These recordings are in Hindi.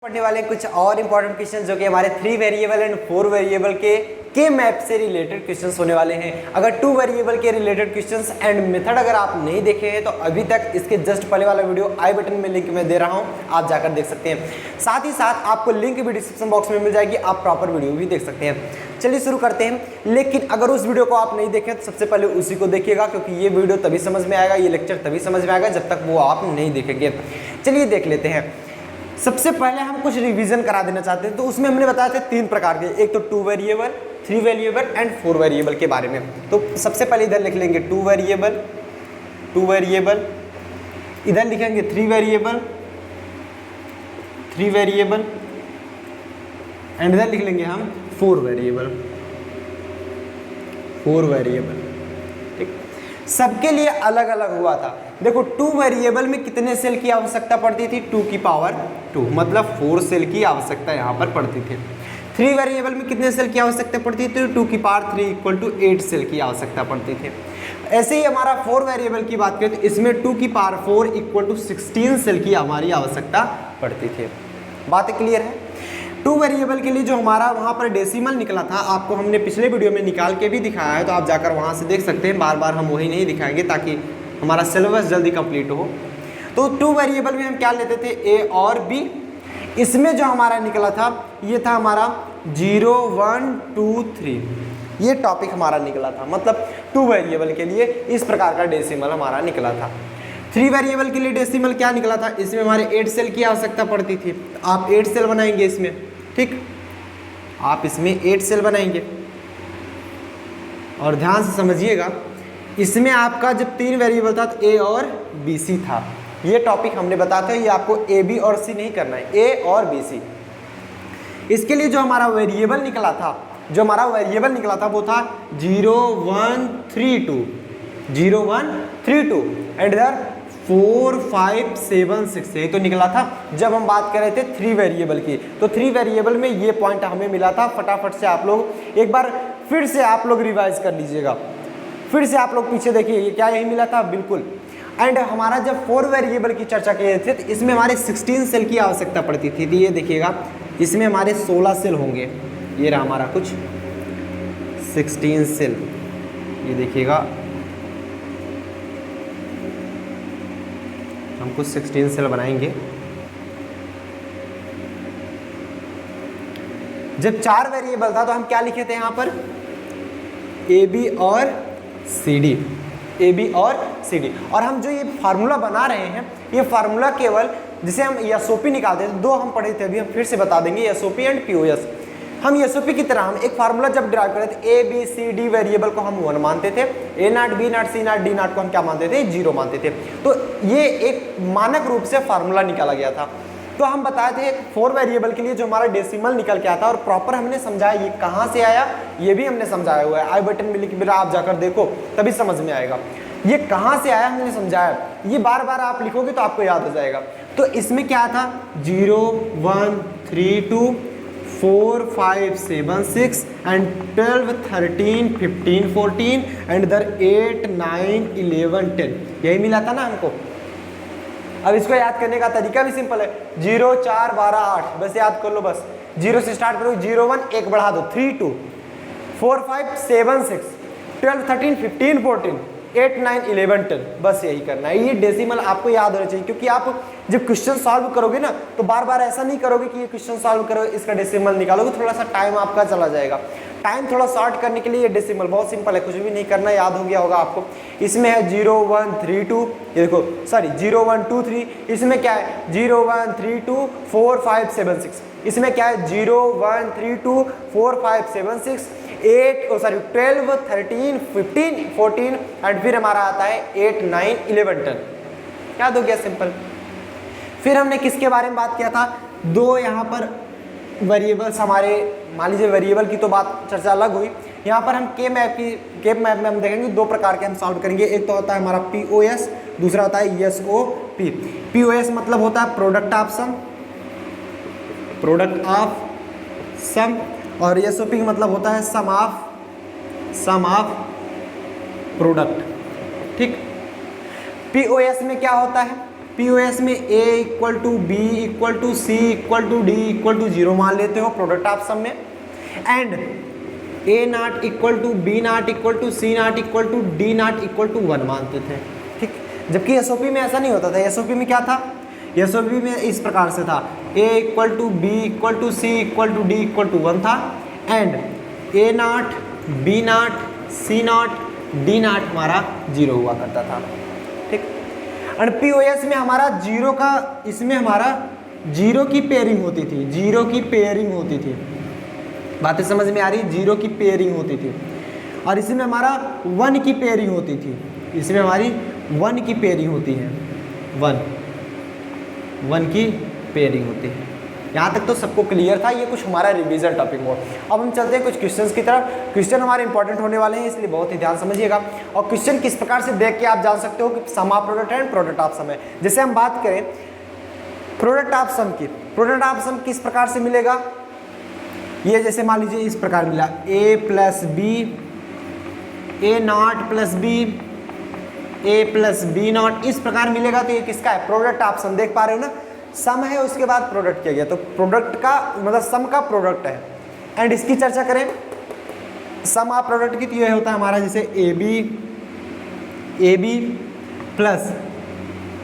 पढ़ने वाले कुछ और इंपॉर्टेंट क्वेश्चन जो कि हमारे 3 वेरिएबल एंड 4 वेरिएबल के मैप से रिलेटेड क्वेश्चंस होने वाले हैं। अगर 2 वेरिएबल के रिलेटेड क्वेश्चंस एंड मेथड अगर आप नहीं देखे हैं तो अभी तक इसके जस्ट पहले वाला वीडियो आई बटन में लिंक में दे रहा हूं, आप जाकर देख सकते हैं। साथ ही साथ आपको लिंक भी डिस्क्रिप्शन बॉक्स में मिल जाएगी, आप प्रॉपर वीडियो भी देख सकते हैं। चलिए शुरू करते हैं। लेकिन अगर उस वीडियो को आप नहीं देखें तो सबसे पहले उसी को देखिएगा, क्योंकि ये वीडियो तभी समझ में आएगा, ये लेक्चर तभी समझ में आएगा जब तक वो आप नहीं देखेंगे। चलिए देख लेते हैं। सबसे पहले हम कुछ रिवीजन करा देना चाहते हैं, तो उसमें हमने बताया था 3 प्रकार के, एक तो 2 वेरिएबल, 3 वेरिएबल एंड 4 वेरिएबल के बारे में। तो सबसे पहले इधर लिख लेंगे 2 वेरिएबल, इधर लिखेंगे 3 वेरिएबल एंड इधर लिख लेंगे हम 4 वेरिएबल। ठीक, सबके लिए अलग अलग हुआ था। देखो 2 वेरिएबल में कितने सेल की आवश्यकता पड़ती थी, 2 की पावर 2, मतलब 4 सेल की आवश्यकता यहाँ पर पड़ती थी। 3 वेरिएबल में कितने सेल की आवश्यकता पड़ती थी, 2 की पावर 3 इक्वल टू 8 सेल की आवश्यकता पड़ती थी। ऐसे ही हमारा 4 वेरिएबल की बात करें तो इसमें 2 की पावर 4 इक्वल टू 16 सेल की हमारी आवश्यकता पड़ती थी। बात क्लियर है। 2 वेरिएबल के लिए जो हमारा वहाँ पर डेसिमल निकला था, आपको हमने पिछले वीडियो में निकाल के भी दिखाया है, तो आप जाकर वहाँ से देख सकते हैं। बार बार हम वही नहीं दिखाएंगे ताकि हमारा सिलेबस जल्दी कंप्लीट हो। तो 2 वेरिएबल में हम क्या लेते थे, ए और बी। इसमें जो हमारा निकला था ये था हमारा 0 1 2 3, ये टॉपिक हमारा निकला था। मतलब 2 वेरिएबल के लिए इस प्रकार का डेसिमल हमारा निकला था। 3 वेरिएबल के लिए डेसिमल क्या निकला था, इसमें हमारे 8 सेल की आवश्यकता पड़ती थी। आप 8 सेल बनाएंगे इसमें, ठीक, आप इसमें 8 सेल बनाएंगे। और ध्यान से समझिएगा, इसमें आपका जब 3 वेरिएबल था तो ए और बी सी था। ये टॉपिक हमने बताया था, ये आपको ए बी और सी नहीं करना है, ए और बी सी। इसके लिए जो हमारा वेरिएबल निकला था वो था 0 1 3 2 एंड इधर 4 5 7 6, यही तो निकला था जब हम बात कर रहे थे 3 वेरिएबल की। तो 3 वेरिएबल में ये पॉइंट हमें मिला था। फटाफट से आप लोग एक बार फिर से आप लोग रिवाइज कर लीजिएगा, फिर से आप लोग पीछे देखिए, ये क्या यही मिला था, बिल्कुल। एंड हमारा जब 4 वेरिएबल की चर्चा किए थे तो इसमें हमारे 16 सेल की आवश्यकता पड़ती थी। तो ये देखिएगा, इसमें हमारे 16 सेल होंगे। ये रहा हमारा कुछ 16 सेल, ये देखिएगा हम कुछ 16 सेल बनाएंगे। जब 4 वेरिएबल था तो हम क्या लिखे थे यहाँ पर, ए बी और सी डी, और हम जो ये फार्मूला बना रहे हैं, ये फार्मूला केवल जिसे हम एसओपी निकालते थे, 2 हम पढ़े थे, अभी हम फिर से बता देंगे, एसओपी एंड पीओएस। हम एसओपी की तरह हम एक फार्मूला जब ड्राइव कर रहे थे, A B C D variable को हम 1 मानते थे, A not B not C not D not को हम क्या मानते थे, 0 मानते थे। तो ये एक मानक रूप से फार्मूला निकाला गया था। तो हम बताए थे 4 वेरिएबल के लिए जो हमारा डेसिमल निकल के आता और प्रॉपर हमने समझाया ये कहाँ से आया, ये भी हमने समझाया हुआ है। आई बटन में लिख बिना आप जाकर देखो, तभी समझ में आएगा ये कहाँ से आया, हमने समझाया। ये बार बार आप लिखोगे तो आपको याद हो जाएगा। तो इसमें क्या था, 0 1 3 2 4 5 7 6 एंड 12 13 15 14 एंड इधर 8 9 11 10, यही मिला था ना हमको। अब इसको याद करने का तरीका भी सिंपल है, 0 4 12 8, बस याद कर लो। बस 0 से स्टार्ट करो, 0 1 1 बढ़ा दो, 3 2 4 5 7 6 12 13 15 14 8 9 11 10, बस यही करना है। ये डेसिमल आपको याद होना चाहिए, क्योंकि आप जब क्वेश्चन सॉल्व करोगे ना तो बार बार ऐसा नहीं करोगे कि ये क्वेश्चन सॉल्व करो इसका डेसिमल निकालोगे, थोड़ा सा टाइम आपका चला जाएगा। टाइम थोड़ा शॉर्ट करने के लिए ये डेसिमल बहुत सिंपल है, कुछ भी नहीं करना, याद हो गया होगा आपको। इसमें है 0 1 3 2, ये देखो सॉरी 0 1 2 3, इसमें क्या है 0 1 3 2 4 5 7 6, इसमें क्या है 0 1 3 2 4 5 7 6 12 13 15 14 एंड फिर हमारा आता है 8 9 11 10, याद हो गया, सिंपल। फिर हमने किसके बारे में बात किया था, 2 यहाँ पर वेरिएबल्स हमारे, मान लीजिए वेरिएबल की तो बात चर्चा अलग हुई। यहाँ पर हम के मैप में हम देखेंगे 2 प्रकार के हम सॉल्व करेंगे। एक तो होता है हमारा पीओएस, दूसरा होता है एसओपी। पीओएस मतलब होता है प्रोडक्ट ऑफ सम, और एसओपी मतलब होता है सम ऑफ प्रोडक्ट। ठीक, पीओएस में क्या होता है, POS में A equal to B equal to C equal to D equal to 0 मान लेते हो प्रोडक्ट ऑफ सम में, and A not equal to B not equal to C not equal to D not equal to 1 मानते थे, ठीक। जबकि SOP में ऐसा नहीं होता था। SOP में क्या था, SOP में इस प्रकार से था, A equal to B equal to C equal to D equal to 1 था, and A not B not C not D not हमारा 0 हुआ करता था, ठीक। और POS में हमारा 0 का, इसमें हमारा 0 की पेयरिंग होती थी, 0 की पेयरिंग होती थी, बातें समझ में आ रही, 0 की पेयरिंग होती थी। और इसमें हमारा 1 की पेयरिंग होती थी, इसमें हमारी 1 की पेयरिंग होती है, 1 की पेयरिंग होती है। यहाँ तक तो सबको क्लियर था, ये कुछ हमारा रिवीजन टॉपिक हो। अब हम चलते हैं कुछ क्वेश्चंस की तरफ। क्वेश्चन हमारे इंपॉर्टेंट होने वाले हैं, इसलिए बहुत ही ध्यान समझिएगा। और क्वेश्चन किस प्रकार से देख के आप जान सकते हो कि सम ऑफ प्रोडक्ट है एंड प्रोडक्ट ऑफ सम है। जैसे हम बात करें प्रोडक्ट ऑफ सम की, प्रोडक्ट ऑफ सम किस प्रकार से मिलेगा, ये जैसे मान लीजिए इस प्रकार मिला, A plus B, A not plus B, A plus B not, इस प्रकार मिलेगा। तो ये किसका है, प्रोडक्ट ऑफ सम। देख पा रहे हो ना, सम है उसके बाद प्रोडक्ट किया गया, तो प्रोडक्ट का मतलब सम का प्रोडक्ट है। एंड इसकी चर्चा करें सम ऑफ प्रोडक्ट की, तो ये होता है हमारा जैसे A B plus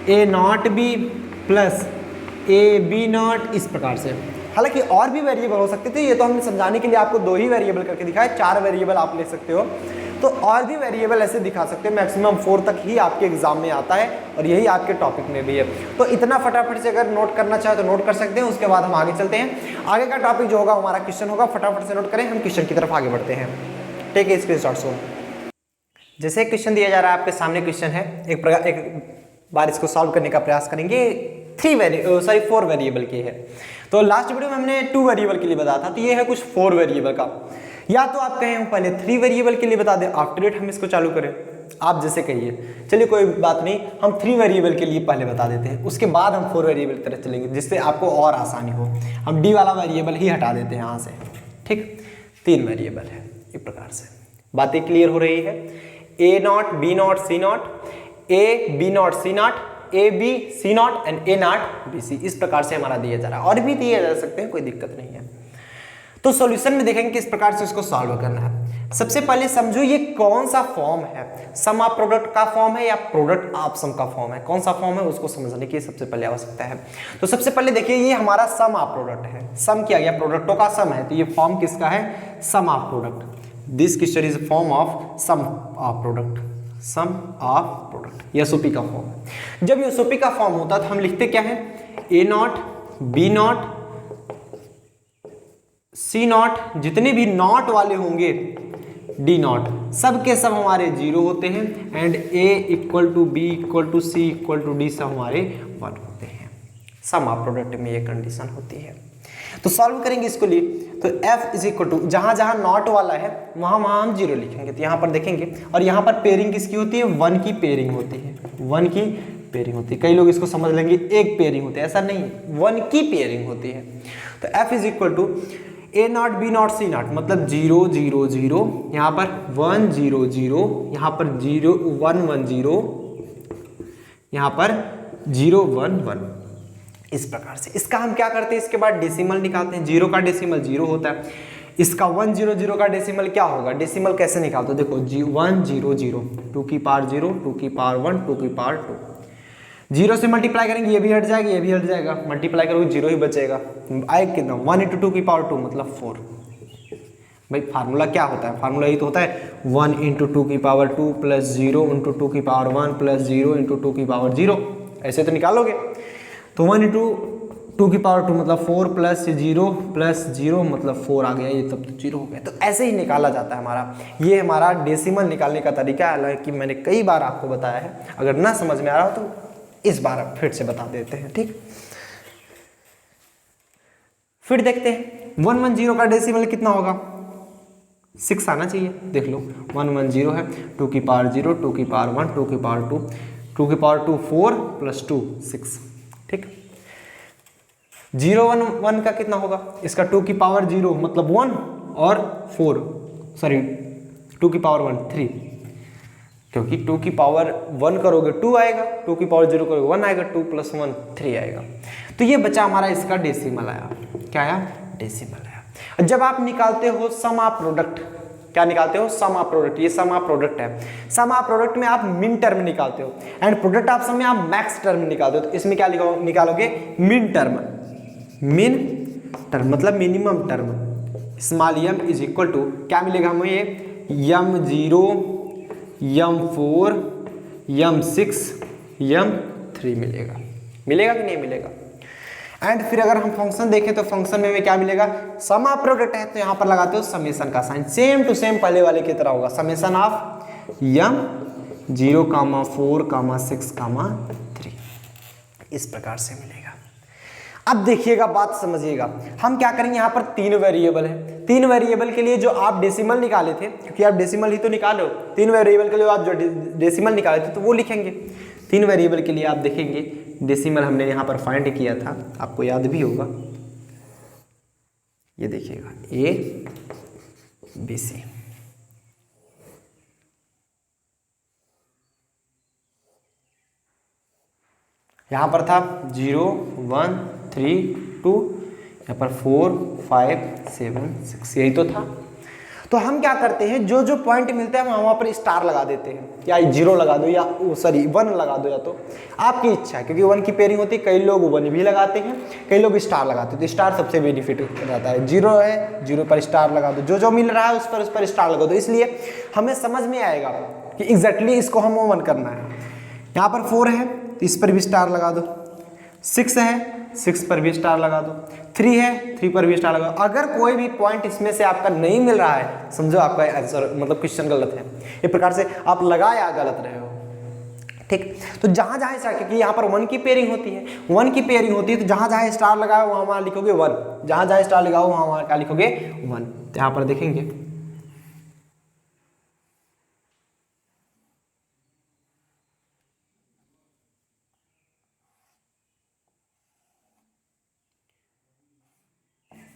A not B plus A B not, इस प्रकार से। हालांकि और भी वेरिएबल हो सकते थे, ये तो हमने समझाने के लिए आपको 2 ही वेरिएबल करके दिखाए, 4 वेरिएबल आप ले सकते हो, तो और भी वेरिएबल ऐसे दिखा सकते हैं। मैक्सिमम 4 तक ही आपके एग्जाम में आता है और यही आपके टॉपिक में भी है। तो इतना फटाफट से अगर नोट करना चाहे तो नोट कर सकते हैं। उसके बाद हम आगे चलते हैं। आगे का टॉपिक जो होगा हमारा क्वेश्चन होगा, फटाफट से नोट करें, हम क्वेश्चन की तरफ आगे बढ़ते हैं। Take a screenshot. सो जैसे क्वेश्चन दिया जा रहा है आपके सामने, क्वेश्चन है एक बार इसको सॉल्व करने का प्रयास करेंगे। 4 वेरिएबल की है। तो लास्ट वीडियो में हमने 2 वेरिएबल के लिए बताया था, तो ये है कुछ 4 वेरिएबल का। या तो आप कहें पहले 3 वेरिएबल के लिए बता दें, आफ्टर इट हम इसको चालू करें, आप जैसे कहिए। चलिए कोई बात नहीं, हम 3 वेरिएबल के लिए पहले बता देते हैं, उसके बाद हम 4 वेरिएबल की तरफ चलेंगे, जिससे आपको और आसानी हो। हम डी वाला वेरिएबल ही हटा देते हैं यहाँ से, ठीक। 3 वेरिएबल है, इस प्रकार से बातें क्लियर हो रही है। A not B not C not, A B not C not, A B C not and A not B C, इस प्रकार से हमारा दिया जा रहा है। और भी दिए जा सकते हैं, कोई दिक्कत नहीं है। तो सॉल्यूशन में देखेंगे किस प्रकार से इसको सॉल्व करना है। सबसे पहले समझो ये कौन सा फॉर्म है, सम ऑफ प्रोडक्ट का फॉर्म है या प्रोडक्ट ऑफ सम का फॉर्म है, कौन सा फॉर्म है उसको समझने की सबसे पहले आवश्यकता है। तो सबसे पहले देखिए ये हमारा सम ऑफ प्रोडक्ट है, सम किया गया, प्रोडक्टों का सम है, तो ये फॉर्म किसका है, sum of product. This question is form of sum of product, sum of product, SOP का फॉर्म है। जब एसओपी का फॉर्म होता है तो हम लिखते क्या है, A not B not C not, जितने भी नॉट वाले होंगे डी नॉट, सब के सब हमारे 0 होते हैं, and A equal to B equal to C equal to D सब हमारे 1 होते हैं। सम ऑफ प्रोडक्ट में ये कंडीशन होती है। तो सॉल्व करेंगे इसको लिए, तो f इज इक्वल टू जहां जहां नॉट वाला है वहां वहां हम 0 लिखेंगे, तो यहां पर देखेंगे। और यहां पर पेयरिंग किसकी होती है, 1 की पेयरिंग होती है, 1 की पेयरिंग होती है। कई लोग इसको समझ लेंगे एक पेयरिंग होती है, ऐसा नहीं, 1 की पेयरिंग होती है। तो f is equal to A not B not C not, मतलब 0 0 0, यहाँ पर 1 0 0, यहाँ पर 0 1 1 0, यहाँ पर 0 1 1, इस प्रकार से। इसका हम क्या करते हैं, इसके बाद डेसिमल निकालते हैं। 0 का डेसिमल 0 होता है, इसका 1 0 0 का डेसिमल क्या होगा, डेसिमल कैसे निकालते हो, देखो 1 0 0, 2 की पावर 0, 2 की पावर 1, 2 की पावर 2, 0 से मल्टीप्लाई करेंगे, ये भी हट जाएगा, ये भी हट जाएगा, मल्टीप्लाई करोगे 0 ही बचेगा, आएगा कितना, 1 × 2 की पावर 2 मतलब 4। भाई फार्मूला क्या होता है, फार्मूला ये तो होता है 1 × 2 की पावर 2 प्लस 0 × 2 की पावर 1 प्लस 0 × 2 की पावर 0, ऐसे तो निकालोगे। तो 1 × 2 की पावर 2 मतलब 4 प्लस 0 प्लस 0 मतलब 4 आ गया, ये तब तो 0 हो गया। तो ऐसे ही निकाला जाता है हमारा, ये हमारा डेसिमल निकालने का तरीका है। हालांकि मैंने कई बार आपको बताया है, अगर ना समझ में आ रहा हो तो इस बार फिर से बता देते हैं, ठीक। फिर देखते हैं 1 1 0 का डेसिमल कितना होगा, 6 आना चाहिए, देख लो 1 1 0 है, 2 की पावर 0, 2 की पावर 1, 2 की पावर 2, 2 की पावर 2 4 प्लस 2 6, ठीक। 0 1 1 का कितना होगा, इसका 2 की पावर 0 मतलब 1 और 4, सॉरी 2 की पावर 1 3, क्योंकि 2 की पावर 1 करोगे 2 आएगा, 2 की पावर 0 करोगे 1 आएगा, 2 + 1 3 आएगा। तो ये बचा हमारा इसका डेसिमल आया। क्या आया? डेसिमल आया। जब आप निकालते हो सम ऑफ प्रोडक्ट, क्या निकालते हो? सम ऑफ प्रोडक्ट। ये सम ऑफ प्रोडक्ट है। सम ऑफ प्रोडक्ट में आप मिन टर्म निकालते हो एंड प्रोडक्ट ऑफ सम में आप मैक्स टर्म निकालते हो। तो इसमें क्या निकालोगे? Min term. मिन टर्म मतलब minimum term. Small m is equal to क्या मिलेगा हमें? ये m0, m4, m6, m3 मिलेगा। मिलेगा कि नहीं मिलेगा? एंड फिर अगर हम फंक्शन देखें तो फंक्शन में क्या मिलेगा? सम ऑफ प्रोडक्ट है तो यहाँ पर लगाते हो समेशन का साइन, सेम टू सेम पहले वाले की तरह होगा। समेशन ऑफ m0, 4, 6, 3 इस प्रकार से मिलेगा। अब देखिएगा, बात समझिएगा, हम क्या करेंगे? यहाँ पर 3 वेरिएबल है। 3 वेरिएबल के लिए जो आप डेसिमल निकाले थे, क्योंकि आप डेसिमल ही तो निकालो, 3 वेरिएबल के लिए आप जो डेसिमल निकाले थे तो वो लिखेंगे। 3 वेरिएबल के लिए आप देखेंगे डेसिमल हमने यहाँ पर फाइंड किया था, आपको याद भी होगा। ये देखिएगा ABC, यहाँ पर था 0, 1, 3, 2, यहाँ पर 4, 5, 7, 6, यही तो था। तो हम क्या करते हैं, जो जो पॉइंट मिलते हैं हम वहाँ पर स्टार लगा देते हैं, या 0 लगा दो, या 1 लगा दो, या तो आपकी इच्छा है, क्योंकि 1 की पेयरिंग होती है। कई लोग 1 भी लगाते हैं, कई लोग स्टार लगाते हैं, तो स्टार सबसे बेनिफिट रहता है। 0 है, 0 पर स्टार लगा दो, जो जो मिल रहा है उस पर स्टार लगा दो। इसलिए हमें समझ में आएगा कि एग्जैक्टली इसको हम 1 करना है। यहाँ पर 4 है तो इस पर भी स्टार लगा दो, 6 है 6 पर भी स्टार लगा दो, 3 है 3 पर भी स्टार लगा दो। अगर कोई भी पॉइंट इसमें से आपका नहीं मिल रहा है, समझो आपका आंसर मतलब क्वेश्चन गलत है। इस प्रकार से आप लगा या गलत रहे हो, ठीक। तो जहां जहां स्टार, क्योंकि यहाँ पर 1 की पेयरिंग होती है, 1 की पेयरिंग होती है, तो जहां जहां स्टार लगाओ वहां वहां लिखोगे 1, जहां जहां स्टार लगाओ वहां वहां क्या लिखोगे? 1। तो यहाँ पर देखेंगे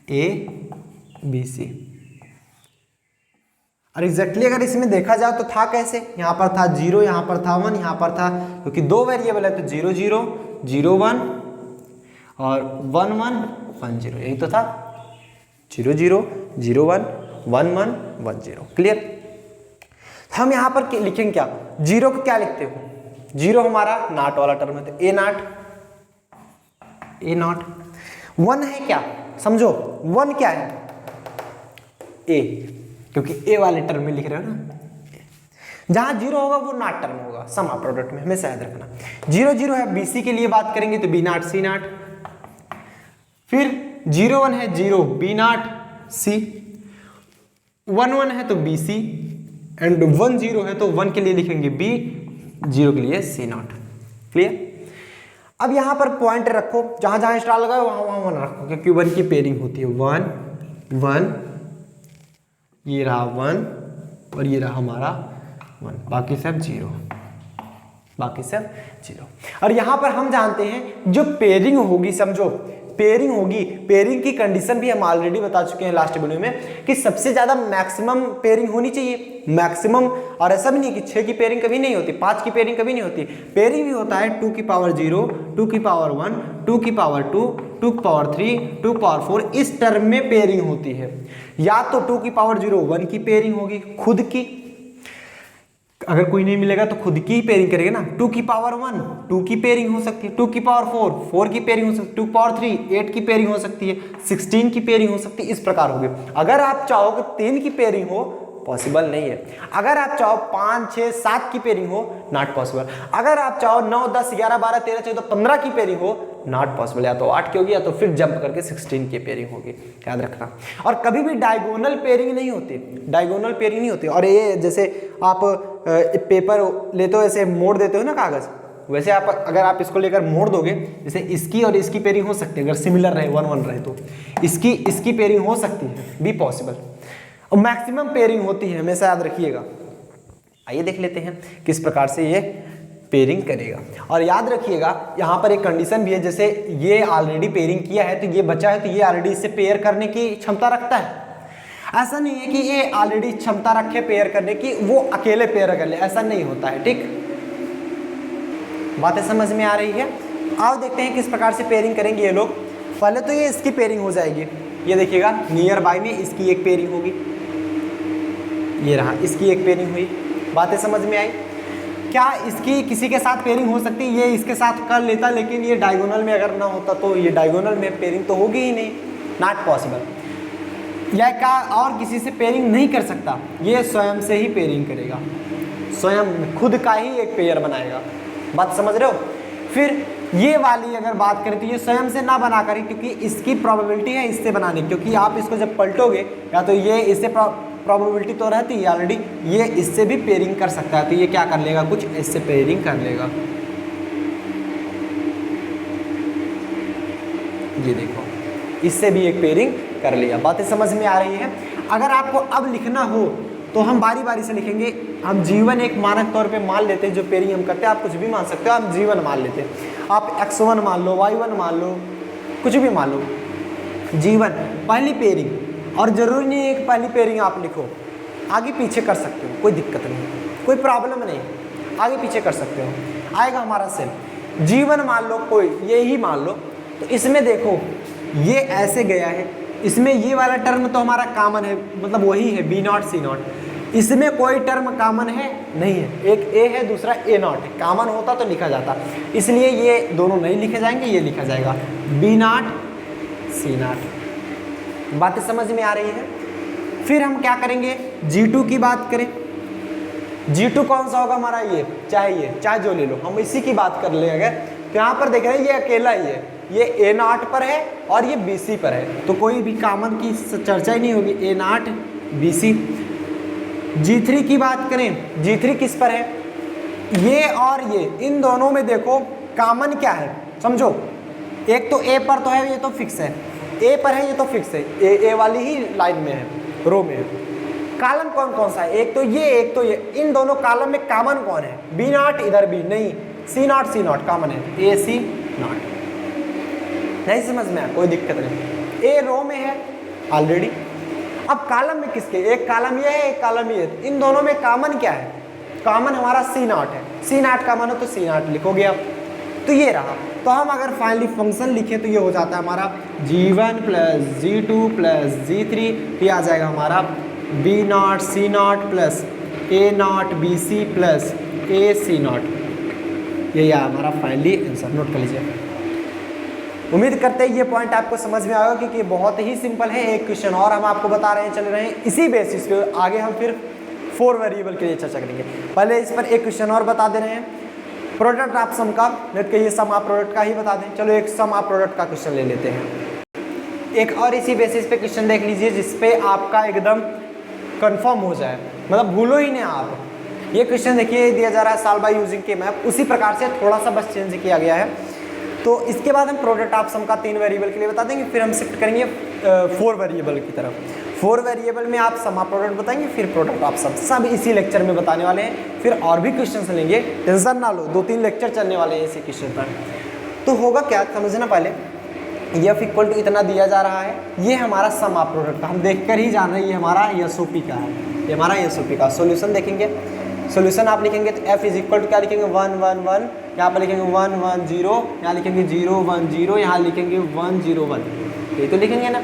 ABC। और एग्जैक्टली अगर इसमें देखा जाए तो था कैसे? यहाँ पर था 0, यहाँ पर था 1, यहाँ पर था, क्योंकि 2 वेरिएबल है तो 0, 0, 0, 1 और 1, 1, 1, 0, यही तो था। 0, 0, 0, 1, 1, 1, 1, 0। क्लियर? हम यहाँ पर लिखेंगे क्या? 0 को क्या लिखते हो? 0 हमारा नॉट वाला टर्म है, तो A नॉट। 1 है क्या? समझो 1 क्या है? A, क्योंकि A वाले टर्म में लिख रहे हो ना। जहां 0 होगा वो नॉट टर्म होगा सम ऑफ प्रोडक्ट में, हमेशा याद रखना। 0, 0 है, BC के लिए बात करेंगे तो B नॉट C नॉट। फिर 0, 1 है 0, B नॉट C। 1, 1 है तो BC एंड 1, 0 है तो 1 के लिए लिखेंगे B, 0 के लिए C नॉट। क्लियर? अब यहाँ पर पॉइंट रखो, जहां जहां स्टार लगाओ वहां वहां 1 रखो, क्योंकि 1 की पेयरिंग होती है। 1, 1, ये रहा 1 और ये रहा हमारा 1, बाकी सब 0, बाकी सब 0। और यहाँ पर हम जानते हैं जो पेयरिंग होगी, समझो पेयरिंग होगी, पेयरिंग की कंडीशन भी हम ऑलरेडी बता चुके हैं लास्ट वीडियो में कि सबसे ज्यादा मैक्सिमम पेयरिंग होनी चाहिए, मैक्सिमम। और ऐसा भी नहीं कि 6 की पेयरिंग कभी नहीं होती, 5 की पेयरिंग कभी नहीं होती। पेयरिंग भी होता है 2 की पावर 0, 2 की पावर 1, 2 की पावर 2, 2 की पावर 3, 2 की पावर 4, इस टर्म में पेयरिंग होती है। या तो 2 की पावर 0 1 की पेयरिंग होगी खुद की, अगर कोई नहीं मिलेगा तो खुद की ही पेयरिंग करेगा ना। 2 की पावर 1 2 की पेयरिंग हो सकती है, 2 की पावर 4 4 की पेयरिंग हो सकती है, 2 की पावर 3 8 की पेयरिंग हो सकती है, 16 की पेयरिंग हो सकती है, इस प्रकार होगी। अगर आप चाहो कि 3 की पेयरिंग हो, पॉसिबल नहीं है। अगर आप चाहो 5 6 7 की पेयरिंग हो, नॉट पॉसिबल। अगर आप चाहो 9 10 11 12 13 14 15 की पेयरिंग हो, नॉट पॉसिबल। या तो 8 की होगी या तो फिर जंप करके 16 की पेयरिंग होगी, याद रखना। और कभी भी डायगोनल पेयरिंग नहीं होती, डायगोनल पेयरिंग नहीं होती। और ये जैसे आप पेपर लेते हो, ऐसे मोड़ देते हो ना कागज, वैसे आप अगर आप इसको लेकर मोड़ दोगे, जैसे इसकी और इसकी पेयरिंग हो सकती है, अगर सिमिलर रहे 1 1 रहे तो इसकी पेयरिंग हो सकती है, भी पॉसिबल। और मैक्सिमम पेयरिंग होती है, हमेशा याद रखिएगा। आइए देख लेते हैं किस प्रकार से ये पेयरिंग करेगा। और याद रखिएगा यहाँ पर एक कंडीशन भी है, जैसे ये ऑलरेडी पेयरिंग किया है तो ये बचा है, तो ये ऑलरेडी इससे पेयर करने की क्षमता रखता है। ऐसा नहीं है कि ये ऑलरेडी क्षमता रखे पेयर करने की, वो अकेले पेयर कर ले, ऐसा नहीं होता है। ठीक, बातें समझ में आ रही है। आओ देखते हैं किस प्रकार से पेयरिंग करेंगे ये लोग। पहले तो ये इसकी पेयरिंग हो जाएगी, ये देखिएगा नियर बाय में इसकी एक पेयरिंग होगी, ये रहा इसकी एक पेयरिंग हुई। बातें समझ में आई। क्या इसकी किसी के साथ पेयरिंग हो सकती है? ये इसके साथ कर लेता, लेकिन ये डायगोनल में अगर ना होता तो ये डायगोनल में पेयरिंग तो होगी ही नहीं, नॉट पॉसिबल। या क्या और किसी से पेयरिंग नहीं कर सकता? ये स्वयं से ही पेयरिंग करेगा, स्वयं खुद का ही एक पेयर बनाएगा। बात समझ रहे हो? फिर ये वाली अगर बात करें तो ये स्वयं से ना बना करें, क्योंकि इसकी प्रोबेबिलिटी है इससे बनाने की, क्योंकि आप इसको जब पलटोगे या तो ये इससे प्रोबेबिलिटी तो रहती है ऑलरेडी, ये इससे भी पेयरिंग कर सकता है, तो ये क्या कर लेगा, कुछ इससे पेयरिंग कर लेगा। ये देखो इससे भी एक पेयरिंग कर लिया। बातें समझ में आ रही है। अगर आपको अब लिखना हो तो हम बारी बारी से लिखेंगे। हम जीवन एक मानक तौर पे मान लेते हैं, जो पेयरिंग हम करते हैं, आप कुछ भी मान सकते हो, हम जीवन मान लेते हैं। आप x1 मान लो, y1 मान लो, कुछ भी मान लो, जीवन पहली पेयरिंग। और जरूरी नहीं है कि पहली पेयरिंग आप लिखो, आगे पीछे कर सकते हो, कोई दिक्कत नहीं, कोई प्रॉब्लम नहीं, आगे पीछे कर सकते हो। आएगा हमारा सेल जीवन मान लो, कोई ये ही मान लो, तो इसमें देखो ये ऐसे गया है, इसमें ये वाला टर्म तो हमारा कॉमन है, मतलब वही है B0 C0। इसमें कोई टर्म कॉमन है नहीं है, एक A है दूसरा A0 है, कॉमन होता तो लिखा जाता, इसलिए ये दोनों नहीं लिखे जाएंगे, ये लिखा जाएगा B0 C0। बातें समझ में आ रही है। फिर हम क्या करेंगे, G2 की बात करें। G2 कौन सा होगा हमारा, ये चाहे जो ले लो, हम इसी की बात कर ले। अगर तो यहाँ पर देख रहे हैं ये अकेला ही है, ये A0 पर है और ये BC पर है, तो कोई भी कॉमन की चर्चा ही नहीं होगी, A0 BC। G3 की बात करें, G3 किस पर है, ये और ये, इन दोनों में देखो कॉमन क्या है, समझो। एक तो A पर तो है, ये तो फिक्स है, A पर है ये तो फिक्स है, A वाली ही लाइन में है, रो में है। कॉलम कौन कौन सा है, एक तो ये, इन दोनों कॉलम में कॉमन कौन है, B0 इधर भी नहीं, C0 कॉमन है, AC0। नहीं समझ में आया, कोई दिक्कत नहीं। A रो में है ऑलरेडी। अब कॉलम में किसके, एक कॉलम ये है, एक कॉलम ये है, इन दोनों में कॉमन क्या है, कॉमन हमारा C0 है, C0 कॉमन हो तो C0 लिखोगे आप, तो ये रहा। तो हम अगर फाइनली फंक्शन लिखे तो ये हो जाता है हमारा G1 plus G2 plus G3, ये आ जाएगा हमारा B0 C0 plus A0 BC plus AC0। यही हमारा फाइनली आंसर, नोट कर लीजिए। उम्मीद करते हैं ये पॉइंट आपको समझ में आएगा, क्योंकि बहुत ही सिंपल है। एक क्वेश्चन और हम आपको बता रहे हैं, चल रहे हैं इसी बेसिस पे, आगे हम फिर 4 वेरिएबल के लिए चर्चा करेंगे। पहले इस पर एक क्वेश्चन और बता दे रहे हैं, प्रोडक्ट ऑफ सम का, नेट के ये सम ऑफ प्रोडक्ट का ही बता दें। चलो एक सम ऑफ प्रोडक्ट का क्वेश्चन ले लेते हैं। एक और इसी बेसिस पे क्वेश्चन देख लीजिए, जिसपे आपका एकदम कंफर्म हो जाए, मतलब भूलो ही नहीं आप। ये क्वेश्चन देखिए दिया जा रहा है साल बाय यूजिंग के मैप, उसी प्रकार से थोड़ा सा बस चेंज किया गया है। तो इसके बाद हम प्रोडक्ट ऑफ सम का 3 वेरिएबल के लिए बता देंगे, फिर हम शिफ्ट करेंगे 4 वेरिएबल की तरफ। 4 वेरिएबल में आप सम ऑफ प्रोडक्ट बताएंगे, फिर प्रोडक्ट ऑफ सम, सब इसी लेक्चर में बताने वाले हैं। फिर और भी क्वेश्चन लेंगे, टेंशन ना लो, 2-3 लेक्चर चलने वाले हैं इसी क्वेश्चन पर। तो होगा क्या, समझना पहले, F इक्वल टू इतना दिया जा रहा है, ये हमारा सम ऑफ प्रोडक्ट का, हम देख कर ही जान रहे हैं ये हमारा SOP का है, ये हमारा SOP का। सोल्यूशन देखेंगे, सोल्यूशन आप लिखेंगे तो F इज इक्वल टू क्या लिखेंगे, 1 1 1, यहाँ पर लिखेंगे 1 1 0, यहाँ लिखेंगे 0 1 0, यहाँ लिखेंगे 1 0 1, ये तो लिखेंगे ना।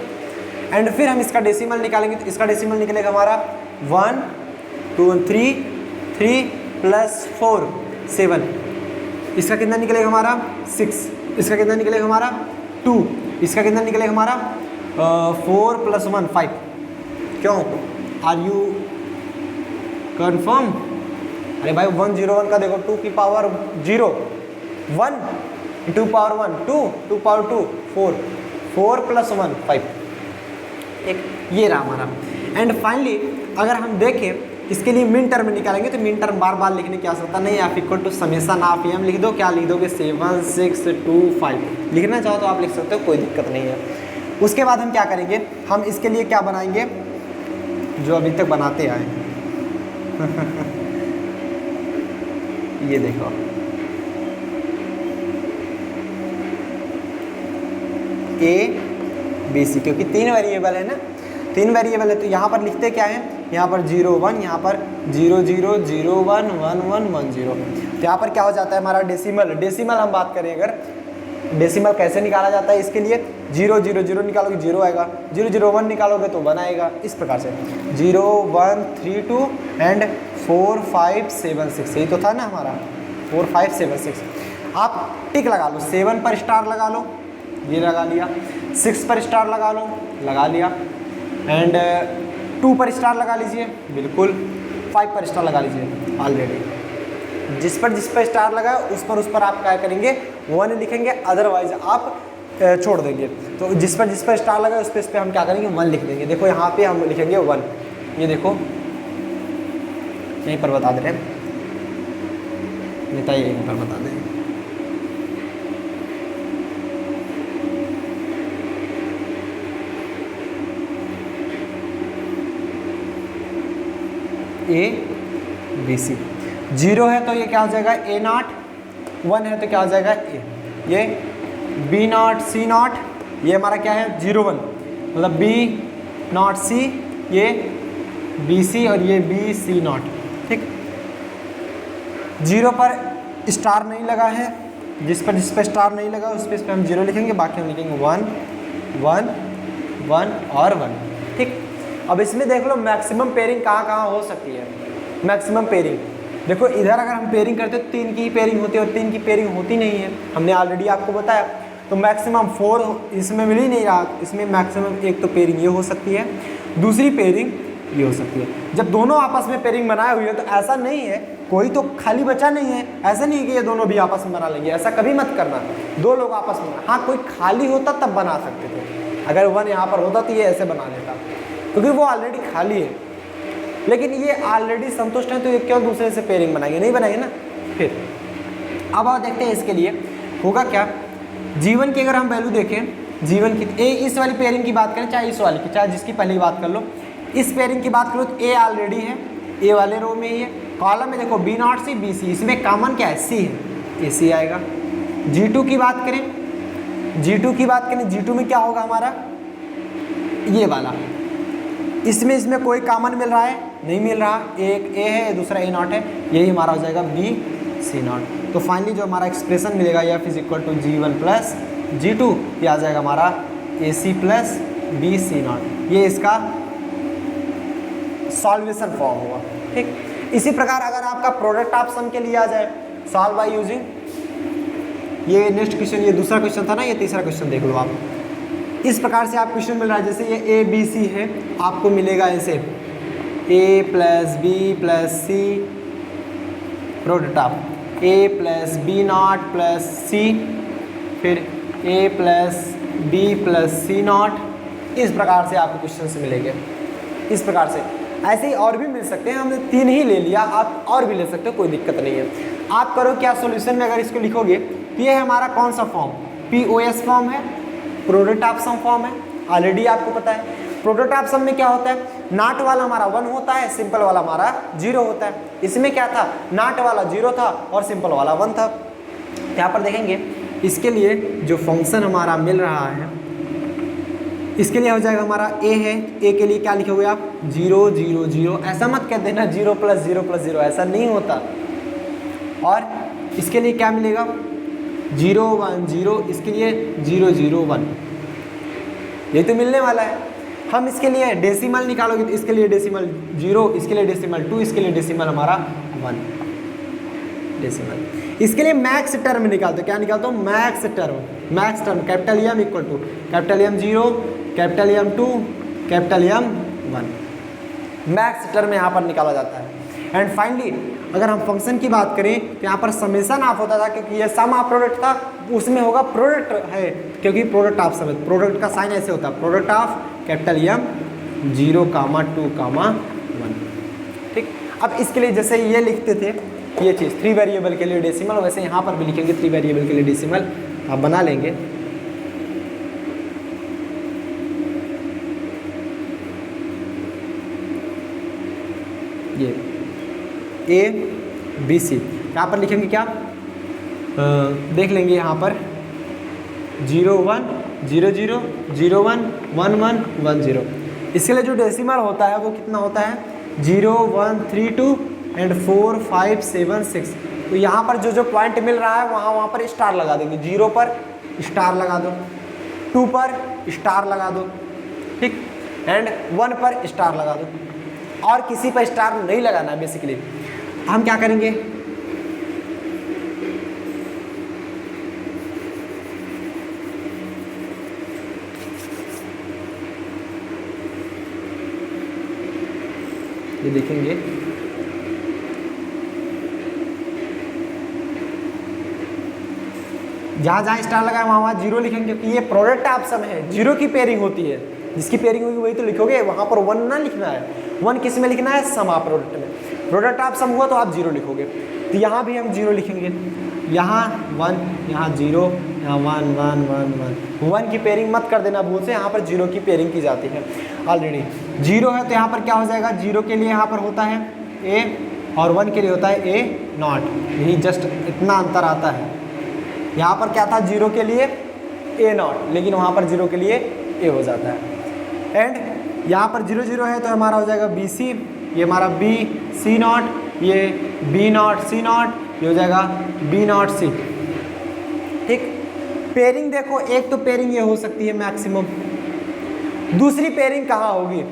एंड फिर हम इसका डेसिमल निकालेंगे, तो इसका डेसिमल निकलेगा हमारा 1 2 3 3 प्लस 4 7, इसका कितना निकलेगा हमारा 6, इसका कितना निकलेगा हमारा 2, इसका कितना निकलेगा हमारा 4 प्लस 1 5। क्यों, आर यू कन्फर्म? अरे भाई 1 0 1 का देखो, 2 की पावर 0 1, 2 पावर 1 2, 2 पावर 2 4, 4 प्लस 1 5, एक ये रहा हमारा। एंड फाइनली अगर हम देखें इसके लिए मिन टर्म निकालेंगे, तो मिन टर्म बार बार लिखने की आवश्यकता नहीं, आप equal to summation of m लिख दो, क्या लिख दोगे 7 6 2 5, लिखना चाहो तो आप लिख सकते हो, कोई दिक्कत नहीं है। उसके बाद हम क्या करेंगे, हम इसके लिए क्या बनाएंगे, जो अभी तक बनाते आए हैं ये देखो, A B C, क्योंकि 3 वेरिएबल है ना, 3 वेरिएबल है तो यहाँ पर लिखते क्या है, यहाँ पर 0 1, यहाँ पर 0 0 0 1 1 1 1 0। तो यहाँ पर क्या हो जाता है हमारा डेसिमल हम बात करें अगर डेसिमल कैसे निकाला जाता है, इसके लिए 0 0 0 निकालोगे 0 आएगा, 0 0 1 निकालोगे तो 1 आएगा, इस प्रकार से 0 1 3 2 एंड 4 5 7 6, यही तो था ना हमारा 4 5 7 6। आप टिक लगा लो, 7 पर स्टार लगा लो, ये लगा लिया, 6 पर स्टार लगा लो, लगा लिया, एंड 2 पर स्टार लगा लीजिए, बिल्कुल 5 पर स्टार लगा लीजिए ऑलरेडी। जिस पर स्टार लगा उस पर आप क्या करेंगे 1 लिखेंगे, अदरवाइज आप छोड़ देंगे। तो जिस पर स्टार लगा उस पर हम क्या करेंगे 1 लिख देंगे। देखो यहाँ पे हम लिखेंगे 1, ये देखो यहीं पर बता दे रहे हैं नेता, यहीं पर बता दें ABC। 0 है तो ये क्या हो जाएगा A0, 1 है तो क्या हो जाएगा A, ये B0 C0, ये हमारा क्या है 0 1, मतलब B0 C, ये BC और ये BC0, ठीक। 0 पर स्टार नहीं लगा है, जिस पर स्टार नहीं लगा उस पर हम 0 लिखेंगे, बाकी हम लिखेंगे 1 1 1 और 1, ठीक। अब इसमें देख लो मैक्सिमम पेयरिंग कहाँ हो सकती है। मैक्सिमम पेयरिंग देखो, इधर अगर हम पेयरिंग करते तो 3 की पेयरिंग होती है और 3 की पेयरिंग होती नहीं है, हमने ऑलरेडी आपको बताया। तो मैक्सिमम 4 इसमें मिल ही नहीं रहा, इसमें मैक्सिमम एक तो पेयरिंग ये हो सकती है, दूसरी पेयरिंग ये हो सकती है। जब दोनों आपस में पेयरिंग बनाए हुई है तो ऐसा नहीं है कोई तो खाली बचा नहीं है, ऐसा नहीं है कि ये दोनों भी आपस में बना लेंगे, ऐसा कभी मत करना। 2 लोग आपस में, हाँ कोई खाली होता तब बना सकते थे, अगर 1 यहाँ पर होता तो ये ऐसे बना लेता, क्योंकि वो ऑलरेडी खाली है। लेकिन ये ऑलरेडी संतुष्ट है तो ये क्यों दूसरे से पेयरिंग बनाएंगे, नहीं बनाएंगे ना। फिर अब आप देखते हैं इसके लिए होगा क्या। जीवन की अगर हम वैल्यू देखें, जीवन की इस वाली पेयरिंग की बात करें, चाहे इस वाली की, चाहे जिसकी पहले बात कर लो, इस पेयरिंग की बात करो तो ए ऑलरेडी है, ए वाले रो में ही है। कॉलम में देखो B0 C BC, इसमें कॉमन क्या है C है, AC आएगा। G2 की बात करें, G2 की बात करें, G2 में क्या होगा हमारा ये वाला, इसमें कोई कॉमन मिल रहा है, नहीं मिल रहा, एक A है दूसरा A0 है, यही हमारा हो जाएगा BC0। तो फाइनली जो हमारा एक्सप्रेशन मिलेगा F is equal to G1 plus G2, ये आ जाएगा हमारा AC प्लस BC0, ये इसका सॉल्वेशन फॉर्म होगा, ठीक। इसी प्रकार अगर आपका प्रोडक्ट ऑफ सम के लिए आ जाए, सॉल्व बाय यूजिंग, ये नेक्स्ट क्वेश्चन, ये दूसरा क्वेश्चन था ना, ये तीसरा क्वेश्चन देख लो आप। इस प्रकार से आप क्वेश्चन मिल रहा है, जैसे ये ABC है, आपको मिलेगा ऐसे A plus B plus C product of A plus B0 plus C, फिर A plus B plus C0, इस प्रकार से आपको क्वेश्चन से मिलेंगे। इस प्रकार से ऐसे ही और भी मिल सकते हैं, हमने 3 ही ले लिया, आप और भी ले सकते हो, कोई दिक्कत नहीं है। आप करो क्या, सॉल्यूशन में अगर इसको लिखोगे तो ये हमारा कौन सा फॉर्म, POS फॉर्म है, प्रोडक्ट ऑफ सम फॉर्म है, ऑलरेडी आपको पता है। प्रोडक्ट ऑफ सम में क्या होता है, नॉट वाला हमारा 1 होता है, सिंपल वाला हमारा 0 होता है। इसमें क्या था, नॉट वाला 0 था और सिंपल वाला 1 था। यहाँ पर देखेंगे इसके लिए जो फंक्शन हमारा मिल रहा है, इसके लिए हो जाएगा हमारा A है, A के लिए क्या लिखोगे आप 0 0 0, ऐसा मत कह देना 0 प्लस 0 प्लस 0, ऐसा नहीं होता। और इसके लिए क्या मिलेगा 0 1 0, इसके लिए 0 0 1, ये तो मिलने वाला है। हम इसके लिए डेसिमल निकालोगे तो इसके लिए डेसिमल 0, इसके लिए डेसिमल 2, इसके लिए डेसिमल हमारा 1 डेसिमल। इसके लिए मैक्स टर्म निकालते, क्या निकालते हो max term, capital M equal to capital M 0, capital M 2, capital M 1, max term यहाँ पर निकाला जाता है। एंड फाइनली अगर हम फंक्शन की बात करें तो यहाँ पर समेशन ऑफ होता था, क्योंकि ये सम ऑफ प्रोडक्ट था, उसमें होगा प्रोडक्ट है, क्योंकि प्रोडक्ट ऑफ सम, प्रोडक्ट का साइन ऐसे होता है, प्रोडक्ट ऑफ कैपिटल M 0, 2, 1, ठीक। अब इसके लिए जैसे ये लिखते थे ये चीज़ 3 वेरिएबल के लिए डेसिमल, वैसे यहाँ पर भी लिखेंगे 3 वेरिएबल के लिए डेसिमल, आप बना लेंगे। ये ABC यहाँ पर लिखेंगे क्या, देख लेंगे यहाँ पर 0 1 0 0 0 1 1 1 1 0, इसके लिए जो डेसिमल होता है वो कितना होता है 0 1 3 2 एंड 4 5 7 6। तो यहाँ पर जो जो पॉइंट मिल रहा है वहाँ पर स्टार लगा देंगे। 0 पर स्टार लगा दो, 2 पर स्टार लगा दो, ठीक, एंड 1 पर स्टार लगा दो, और किसी पर स्टार नहीं लगाना है। बेसिकली हम क्या करेंगे, ये देखेंगे जहाँ जहाँ स्टार लगाए वहाँ 0 लिखेंगे, क्योंकि ये प्रोडक्ट ऑफ सम है, 0 की पेयरिंग होती है, जिसकी पेयरिंग होगी वही तो लिखोगे, वहाँ पर 1 ना लिखना है। 1 किस में लिखना है, सम ऑफ प्रोडक्ट में। प्रोडक्ट ऑफ सम हुआ तो आप 0 लिखोगे। तो यहाँ भी हम 0 लिखेंगे, यहाँ 1, यहाँ 0, यहाँ 1 1 1 1। 1 की पेयरिंग मत कर देना भूल से, यहाँ पर 0 की पेयरिंग की जाती है ऑलरेडी। 0 है तो यहाँ पर क्या हो जाएगा, 0 के लिए यहाँ पर होता है A और 1 के लिए होता है A0। यही जस्ट इतना अंतर आता है। यहाँ पर क्या था, 0 के लिए A0, लेकिन वहाँ पर 0 के लिए A हो जाता है। एंड यहाँ पर 0 0 है तो हमारा हो जाएगा BC, ये हमारा B C0, ये B0 C0, ये हो जाएगा B0 C। ठीक, पेयरिंग देखो, एक तो पेयरिंग ये हो सकती है मैक्सिमम। दूसरी पेयरिंग कहाँ होगी,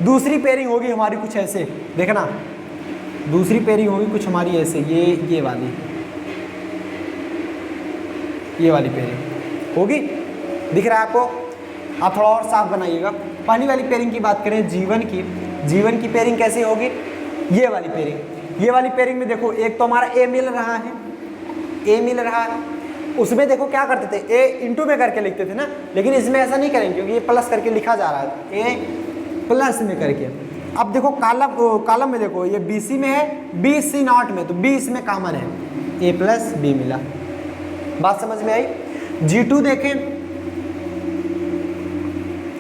दूसरी पेयरिंग होगी हमारी कुछ ऐसे, देखना, दूसरी पेयरिंग होगी कुछ हमारी ऐसे, ये वाली पेयरिंग होगी। दिख रहा है आपको, आप थोड़ा और साफ बनाइएगा। पहली वाली पेयरिंग की बात करें, जीवन की पेयरिंग कैसे होगी, ये वाली पेयरिंग में देखो, एक तो हमारा A मिल रहा है, उसमें देखो क्या करते थे, A इंटू में करके लिखते थे ना, लेकिन इसमें ऐसा नहीं करेंगे क्योंकि ये प्लस करके लिखा जा रहा है, A प्लस में करके। अब देखो कॉलम में देखो, ये BC में है, B C0 में, तो B इसमें कॉमन है, A प्लस B मिला। बात समझ में आई। G2 देखें,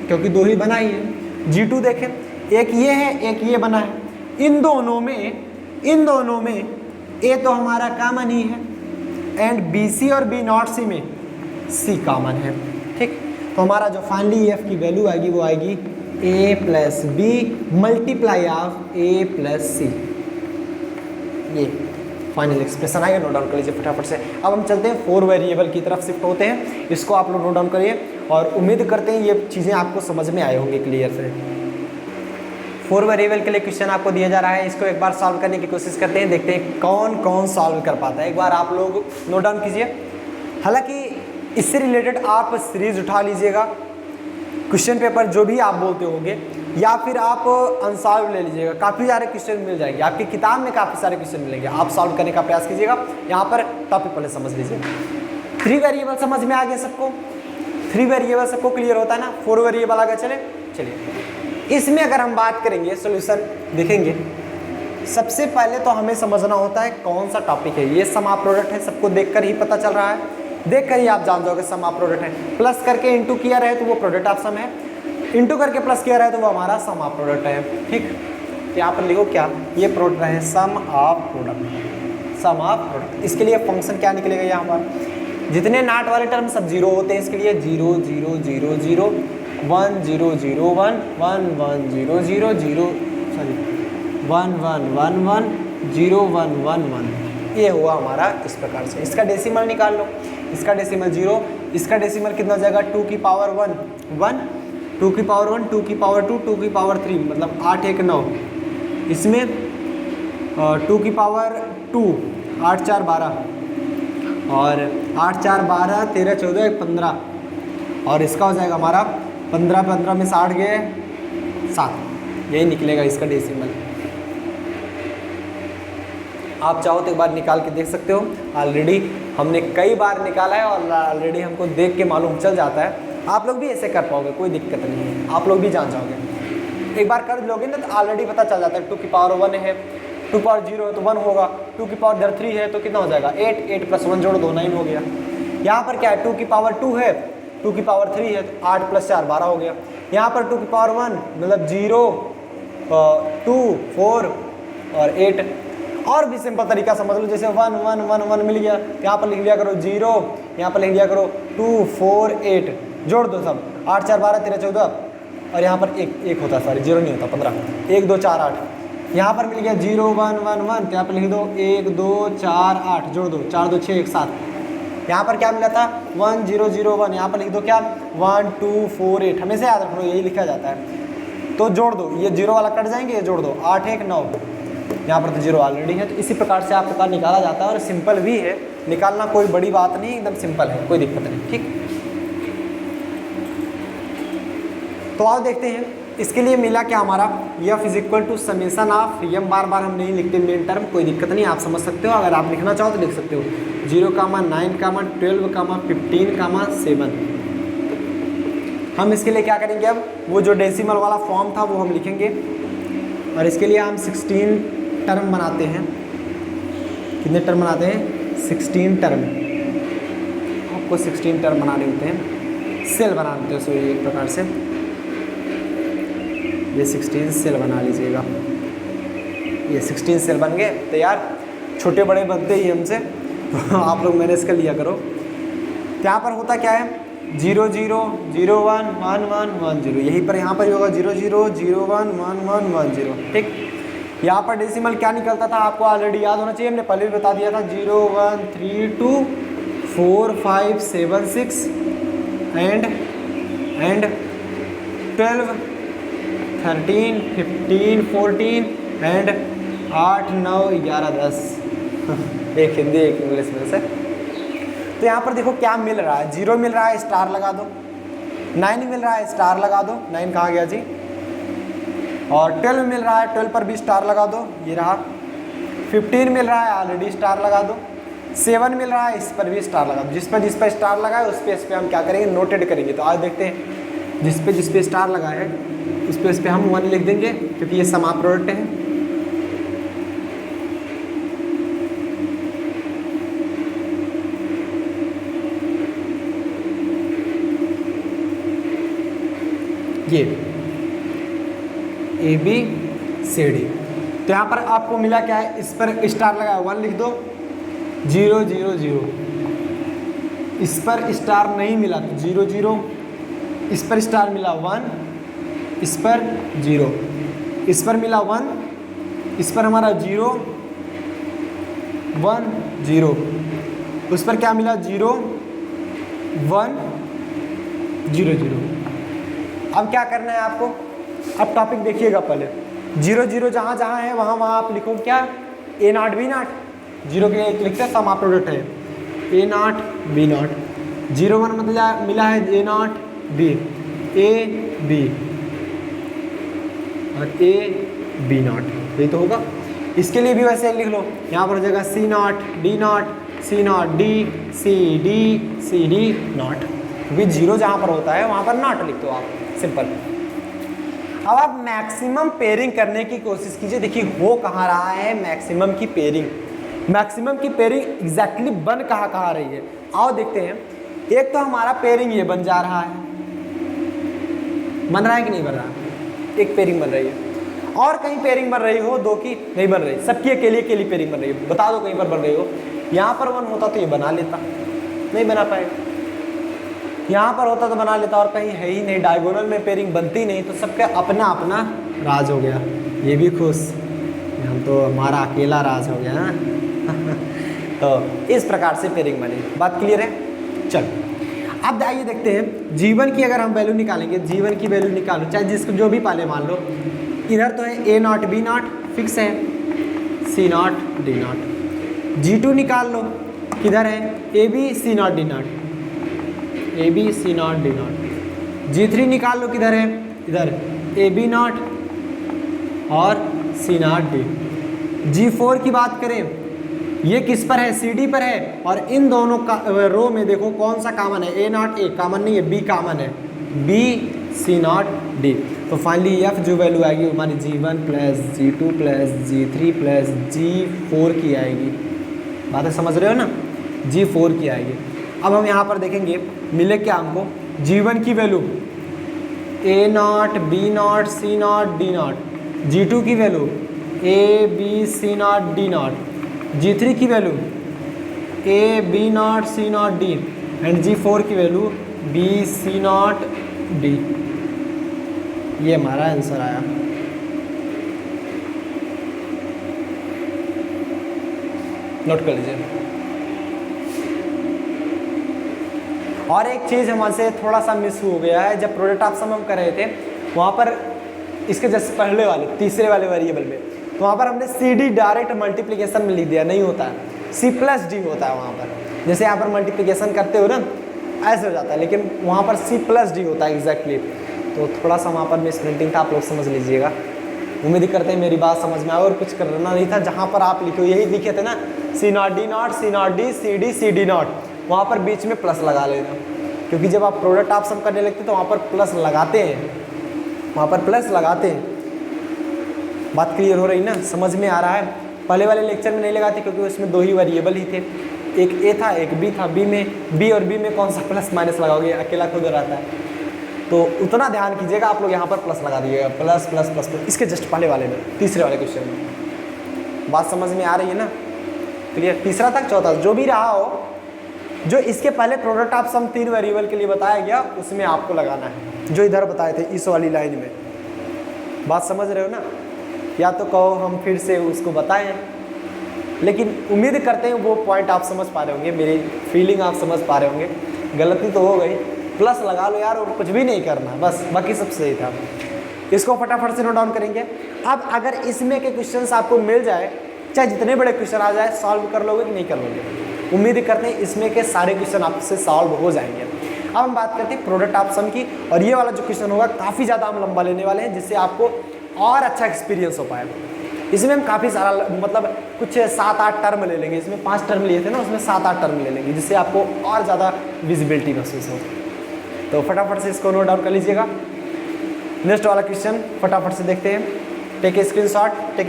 क्योंकि 2 ही बना ही है। G2 देखें, एक ये है, एक ये बना है। इन दोनों में A तो हमारा कॉमन ही है, एंड BC और B0C में C कॉमन है। ठीक, तो हमारा जो फाइनली EF की वैल्यू आएगी वो आएगी A plus B multiply of A plus C। ये फाइनल एक्सप्रेशन आएगा, नोट डाउन कर लीजिए फटाफट से। अब हम चलते हैं 4 वेरिएबल की तरफ शिफ्ट होते हैं, इसको आप लोग नोट डाउन करिए, और उम्मीद करते हैं ये चीज़ें आपको समझ में आए होंगे क्लियर से। 4 वेरिएबल के लिए क्वेश्चन आपको दिया जा रहा है, इसको एक बार सॉल्व करने की कोशिश करते हैं, देखते हैं कौन कौन सॉल्व कर पाता है। एक बार आप लोग नोट डाउन कीजिए। हालांकि इससे रिलेटेड आप सीरीज उठा लीजिएगा, क्वेश्चन पेपर जो भी आप बोलते होंगे, या फिर आप अनसॉल्व ले लीजिएगा, काफ़ी सारे क्वेश्चन मिल जाएंगे आपकी किताब में, काफ़ी सारे क्वेश्चन मिलेंगे, आप सॉल्व करने का प्रयास कीजिएगा। यहाँ पर टॉपिक पहले समझ लीजिए। 3 वेरिएबल समझ में आ गया सबको, 3 वेरिएबल सबको क्लियर होता है ना। 4 वेरिएबल आगे चलिए, इसमें अगर हम बात करेंगे सोल्यूशन देखेंगे, सबसे पहले तो हमें समझना होता है कौन सा टॉपिक है। ये सम ऑफ प्रोडक्ट है, सबको देखकर ही पता चल रहा है, देखकर ही आप जान जाओगे सम ऑफ प्रोडक्ट है। प्लस करके इंटू किया रहे तो वो प्रोडक्ट ऑफ सम है, इंटू करके प्लस किया रहे तो वो हमारा सम ऑफ प्रोडक्ट है। ठीक, यहाँ पर लिखो क्या, ये प्रोडक्ट है sum of product, sum of product. इसके लिए फंक्शन क्या निकलेगा, यहाँ पर जितने नाट वाले टर्म सब 0 होते हैं, इसके लिए 0 0 0 0 1 0 0 1 1 1 0 0 0 सॉरी 1 1 1 1 0 1 1 1। ये हुआ हमारा इस प्रकार से। इसका डेसिमल निकाल लो, इसका डेसिमल 0, इसका डेसिमल कितना हो जाएगा 2 की पावर 1 1, 2 की पावर 1, 2 की पावर 2, 2 की पावर 3, मतलब 8 1 9। इसमें 2 की पावर 2 8 4 12, और 8 4 12 13 14 1 15, और इसका हो जाएगा हमारा 15 15 में 60 गए 7। यही निकलेगा इसका डेसिमल। आप चाहो तो एक बार निकाल के देख सकते हो, ऑलरेडी हमने कई बार निकाला है और ऑलरेडी हमको देख के मालूम चल जाता है। आप लोग भी ऐसे कर पाओगे, कोई दिक्कत नहीं है, आप लोग भी जान जाओगे। एक बार कर लोगे ना तो ऑलरेडी पता चल जाता है। 2 की पावर 1 है, 2 पावर 0 है तो 1 होगा, 2 की पावर 3 है तो कितना हो जाएगा 8, 8 प्लस 1 जोड़ दो 9 हो गया। यहाँ पर क्या है, 2 की पावर 2 है, 2 की पावर 3 है तो 8 प्लस 4 12 हो गया। यहाँ पर 2 की पावर 1 मतलब 0 2 4 और 8। और भी सिंपल तरीका समझ लो, जैसे 1 1 1 1 मिल गया, यहाँ पर लिख लिया करो 0, यहाँ पर लिख लिया करो 2 4 8, जोड़ दो सब, 8 4 12 13 14 और यहाँ पर एक होता, सॉरी 0 नहीं होता, 15, 1 2 4 8। यहाँ पर मिल गया 0 1 1 1, तो यहाँ पर लिख दो 1 2 4 8, जोड़ दो 4 2 6 1 7। यहाँ पर क्या मिला था 1 0 0 1, यहाँ पर लिख दो क्या 1 2 4 8, हमेशा याद रखो यही लिखा जाता है। तो जोड़ दो, ये 0 वाला कट जाएंगे, ये जोड़ दो 8 1 9, यहाँ पर तो 0 ऑलरेडी है। तो इसी प्रकार से आपका निकाला जाता है और सिंपल भी है, निकालना कोई बड़ी बात नहीं, एकदम सिंपल है, कोई दिक्कत नहीं। ठीक, तो आओ देखते हैं इसके लिए मिला क्या हमारा, f is equal to summation of m, बार बार हम नहीं लिखते मेन टर्म, कोई दिक्कत नहीं, आप समझ सकते हो, अगर आप लिखना चाहो तो लिख सकते हो 0, 9, 12, 15, 7। हम इसके लिए क्या करेंगे, अब वो जो डेसिमल वाला फॉर्म था वो हम लिखेंगे, और इसके लिए हम 16 टर्म बनाते हैं। कितने टर्म बनाते हैं 16 टर्म, आपको 16 टर्म बनाने होते हैं, सेल बनाने होते हैं, सो एक प्रकार से ये 16 सेल बना लीजिएगा। ये 16 सेल बन गए तैयार, छोटे बड़े बनते ही हमसे तो आप लोग मैनेज कर लिया करो। यहाँ पर होता क्या है 0 0 0 1 1 1 1 0, यहीं पर यहाँ पर ही होगा 0 0 0 1 1 1 1 0। ठीक, यहाँ पर डेसिमल क्या निकलता था आपको ऑलरेडी याद होना चाहिए, हमने पहले भी बता दिया था 0 1 3 2 4 5 7 6 एंड 12 13 15 14 एंड 8 9 11 10 एक हिंदी एक इंग्लिश में से। तो यहाँ पर देखो क्या मिल रहा है, 0 मिल रहा है स्टार लगा दो, 9 मिल रहा है स्टार लगा दो, 9 कहाँ गया जी, और 12 मिल रहा है 12 पर भी स्टार लगा दो, ये रहा, 15 मिल रहा है ऑलरेडी स्टार लगा दो, 7 मिल रहा है इस पर भी स्टार लगा दो, जिस पर स्टार लगा है उस पे हम क्या करेंगे नोटेड करेंगे। तो आज देखते हैं जिस पे स्टार लगा है उस पे हम 1 लिख देंगे क्योंकि ये समा प्रोडक्ट है। ये ए बी सी डी, तो यहाँ पर आपको मिला क्या है, इस पर स्टार लगा है 1 लिख दो, 0 0 0, इस पर स्टार नहीं मिला तो 0 0, इस पर स्टार मिला 1, इस पर 0, इस पर मिला 1, इस पर हमारा 0 1 0, उस पर क्या मिला 0 1 0 0। अब क्या करना है आपको, अब टॉपिक देखिएगा पहले, 0 0 जहाँ जहाँ है वहाँ आप लिखो क्या A0 B0, 0 के लिए लिखते हैं समा प्रोडक्ट है A0 B0, 0 1 मतलब मिला है A0 B, A B और A B0, यही तो होगा। इसके लिए भी वैसे लिख लो, यहाँ पर हो जाएगा C0 D0 C0 D C D C D not, क्योंकि 0 जहाँ पर होता है वहाँ पर नॉट लिख दो आप, सिंपल। अब आप मैक्सिमम पेयरिंग करने की कोशिश कीजिए, देखिए हो कहाँ रहा है मैक्सिमम की पेयरिंग, मैक्सिमम की पेयरिंग एग्जैक्टली बन कहाँ रही है, आओ देखते हैं। एक तो हमारा पेयरिंग ये बन जा रहा है, बन रहा है कि नहीं बन रहा, एक पेयरिंग बन रही है, और कहीं पेयरिंग बन रही हो, 2 की नहीं बन रही, सबकी अकेली पेयरिंग बन रही है, बता दो कहीं पर बन रही हो। यहाँ पर 1 होता तो ये बना लेता, नहीं बना पाएगा, यहाँ पर होता तो बना लेता, और कहीं है ही नहीं, डायगोनल में पेयरिंग बनती नहीं, तो सबका अपना अपना राज हो गया, ये भी खुश, हम तो हमारा अकेला राज हो गया ना तो इस प्रकार से पेयरिंग बनी, बात क्लियर है। चलो अब आइए देखते हैं जीवन की अगर हम वैल्यू निकालेंगे, जीवन की वैल्यू निकालो चाहे जिसको जो भी पाले मान लो, इधर तो है A0 B0 फिक्स है, C0 D0, G2 निकाल लो, किधर है AB C0 D0, AB C0 D0, G3 निकाल लो, किधर है इधर AB0 और C0 D। G4 की बात करें, ये किस पर है CD पर है, और इन दोनों का रो में देखो कौन सा कॉमन है, A0 A कॉमन नहीं है, B कॉमन है, B C0 D। तो फाइनली F जो वैल्यू आएगी हमारी G1 plus G2 plus G3 plus G4 की आएगी, बातें समझ रहे हो ना, G4 की आएगी। अब हम यहाँ पर देखेंगे मिले क्या हमको, G1 की value A0 B0 C0 D0, G2 की value A B C0 D0, G3 की value A B0 C0 D and G4 की वैल्यू B C0 D। ये हमारा आंसर आया। नोट कर लीजिए। और एक चीज़ हमसे थोड़ा सा मिस हो गया है, जब प्रोडक्ट ऑफ सम हम कर रहे थे वहाँ पर इसके जैसे पहले वाले तीसरे वाले वेरिएबल में, तो वहाँ पर हमने सी डी डायरेक्ट मल्टीप्लिकेशन में लिख दिया, नहीं होता है, सी प्लस डी होता है वहाँ पर। जैसे यहाँ पर मल्टीप्लिकेशन करते हो ना ऐसे हो जाता है, लेकिन वहाँ पर सी प्लस डी होता है एग्जैक्टली। तो थोड़ा सा वहाँ पर मिस प्रिंटिंग था, आप लोग समझ लीजिएगा। उम्मीद करते हैं मेरी बात समझ में आए, और कुछ करना नहीं था। जहाँ पर आप लिखे यही लिखे थे ना, C not D not, C not D, C D not, वहाँ पर बीच में प्लस लगा लेना, क्योंकि जब आप प्रोडक्ट ऑफ सम करने लगते तो वहाँ पर प्लस लगाते हैं, वहाँ पर प्लस लगाते हैं। बात क्लियर हो रही ना, समझ में आ रहा है। पहले वाले लेक्चर में नहीं लगाते क्योंकि उसमें दो ही वेरिएबल ही थे, एक ए था एक बी था। बी और बी में कौन सा प्लस माइनस लगाओगे, अकेला खुद रहता है। तो उतना ध्यान कीजिएगा, आप लोग यहाँ पर प्लस लगा दीजिएगा, प्लस प्लस प्लस प्लस, इसके जस्ट पहले वाले में, तीसरे वाले क्वेश्चन में। बात समझ में आ रही है ना, क्लियर। तीसरा तक चौथा जो भी रहा हो, जो इसके पहले प्रोडक्ट ऑफ सम 3 वेरिएबल के लिए बताया गया उसमें आपको लगाना है, जो इधर बताए थे इस वाली लाइन में। बात समझ रहे हो ना, या तो कहो हम फिर से उसको बताएं, लेकिन उम्मीद करते हैं वो पॉइंट आप समझ पा रहे होंगे, मेरी फीलिंग आप समझ पा रहे होंगे। गलती तो हो गई, प्लस लगा लो यार, और कुछ भी नहीं करना, बस बाकी सब सही था। इसको फटाफट से नोट डाउन करेंगे। अब अगर इसमें के क्वेश्चंस आपको मिल जाए, चाहे जितने बड़े क्वेश्चन आ जाए, सॉल्व कर लोगे कि नहीं कर लोगे? उम्मीद करते हैं इसमें के सारे क्वेश्चन आपसे सॉल्व हो जाएंगे। अब हम बात करते हैं प्रोडक्ट ऑफ सम की, और ये वाला जो क्वेश्चन होगा काफ़ी ज़्यादा हम लंबा लेने वाले हैं, जिससे आपको और अच्छा एक्सपीरियंस हो पाएगा। इसमें हम काफ़ी सारा मतलब कुछ 7-8 टर्म ले लेंगे, इसमें 5 टर्म लिए थे ना, उसमें 7-8 टर्म ले लेंगे, जिससे आपको और ज़्यादा विजिबिलिटी महसूस हो। तो फटाफट से इसको नोट डाउन कर लीजिएगा। नेक्स्ट वाला क्वेश्चन फटाफट से देखते हैं। टेक ए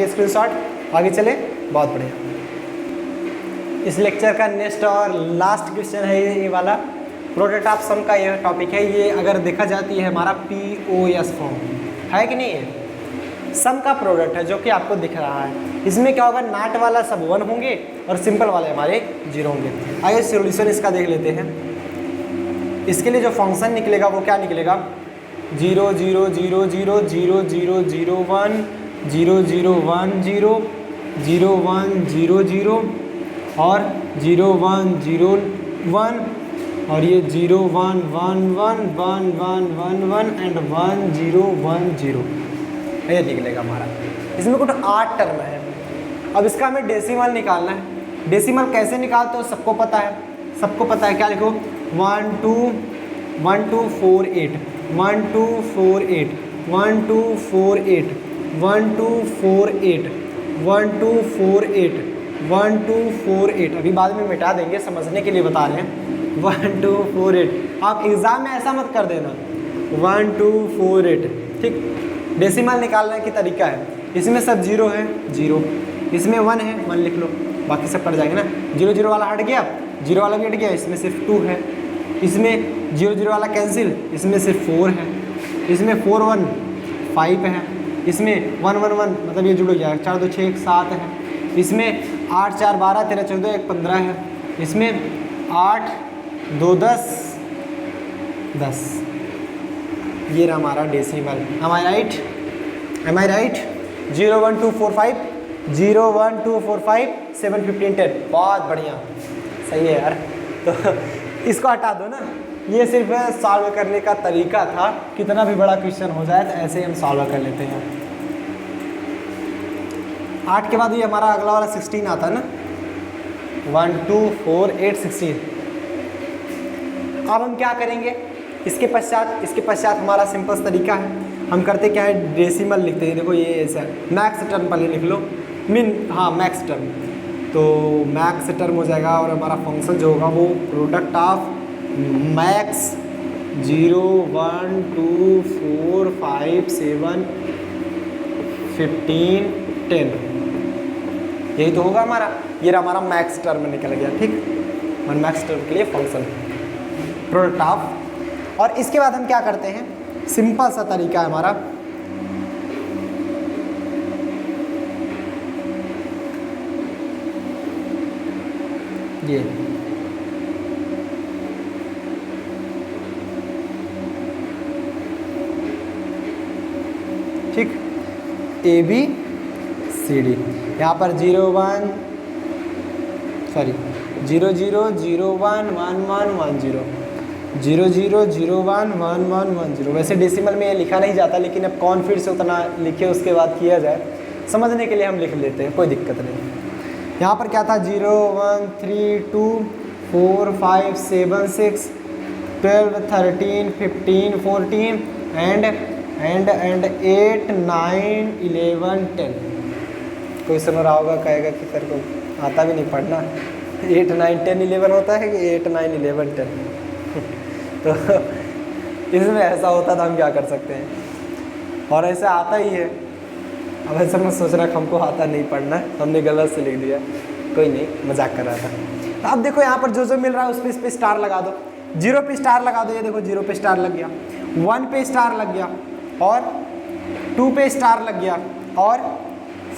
स्क्रीनशॉट, आगे चले। बहुत बढ़िया। इस लेक्चर का नेक्स्ट और लास्ट क्वेश्चन है ये वाला, प्रोडक्ट ऑफ सम का यह टॉपिक है। ये अगर देखा जाती है हमारा POS फॉर्म है कि नहीं है, सम का प्रोडक्ट है जो कि आपको दिख रहा है। इसमें क्या होगा, नाट वाला सब 1 होंगे और सिंपल वाले हमारे 0 होंगे। आइए सॉल्यूशन इसका देख लेते हैं। इसके लिए जो फंक्शन निकलेगा वो क्या निकलेगा, 0 0 0 0 0 0 0 1 0 0 1 0 0 1 0 0 और 0 1 0 1 और ये 0 1 1 1 1 1 1 1 एंड 1 0 1 0, ये निकलेगा हमारा। इसमें कुछ 8 टर्म है। अब इसका हमें डेसिमल निकालना है। डेसिमल कैसे निकालते हो सबको पता है, क्या लिखो, 1 2 1 2 4 8 1 2 4 8 1 2 4 8 1 2 4 8 1 2 4 8 1 2 4 8। अभी बाद में मिटा देंगे, समझने के लिए बता रहे हैं। 1 2 4 8, आप एग्जाम में ऐसा मत कर देना 1 2 4 8, ठीक। डेसिमल निकालने की तरीका है, इसमें सब 0 है 0, इसमें 1 है 1 लिख लो, बाकी सब कट जाएंगे ना। 0 0 वाला हट गया, 0 वाला भी हट गया, इसमें सिर्फ 2 है। इसमें 0 0 वाला कैंसिल, इसमें सिर्फ 4 है। इसमें 4 1 5 है। इसमें 1 1 1 मतलब ये जुड़ गया, 4 2 6 1 7 है। इसमें 8 4 12 13 14 1 15 है। इसमें 8 2 10 10। ये रहा हमारा डेसिमल। एम आई राइट? 0 1 2 4 5 0 1 2 4 5 7 15 10। बहुत बढ़िया, सही है यार। तो इसको हटा दो ना, ये सिर्फ सॉल्व करने का तरीका था। कितना भी बड़ा क्वेश्चन हो जाए तो ऐसे ही हम सॉल्व कर लेते हैं। 8 के बाद ये हमारा अगला वाला 16 आता है ना, 1 2 4 8 16। अब हम क्या करेंगे, इसके पश्चात हमारा सिंपल तरीका है, हम करते क्या है, डेसिमल लिखते हैं। देखो ये ऐसा मैक्स टर्म पहले लिख लो, मैक्स टर्म। तो मैक्स टर्म हो जाएगा और हमारा फंक्शन जो होगा वो प्रोडक्ट ऑफ मैक्स 0 1 2 4 5 7 15 10, यही तो होगा हमारा। ये हमारा मैक्स टर्म निकल गया, ठीक। और मैक्स टर्म के लिए फंक्शन प्रोडक्ट ऑफ। और इसके बाद हम क्या करते हैं, सिंपल सा तरीका है हमारा, ये ठीक, ए बी सी डी। यहाँ पर 0 1 सॉरी 0 0 0 1 1 1 1 0 0 0 0 1 1 1 1 0। वैसे डेसिमल में ये लिखा नहीं जाता, लेकिन अब कौन फिर से उतना लिखे उसके बाद किया जाए, समझने के लिए हम लिख लेते हैं, कोई दिक्कत नहीं। यहाँ पर क्या था 0 1 3 2 4 5 7 6 12 13 15 14 एंड 8 9 11 10। कोई सुन रहा होगा कहेगा कि तेरे को आता भी नहीं पढ़ना, 8 9 10 11 होता है कि 8 9 11 10 तो इसमें ऐसा होता था, हम क्या कर सकते हैं, और ऐसा आता ही है। अब ऐसा मत सोचना हमको आता नहीं पढ़ना, हमने गलत से लिख दिया, कोई नहीं, मजाक कर रहा था। तो अब देखो यहाँ पर जो जो मिल रहा है उस पर इस पर स्टार लगा दो, 0 पे स्टार लगा दो, ये देखो 0 पे स्टार लग गया, 1 पे स्टार लग गया, और 2 पे स्टार लग गया, और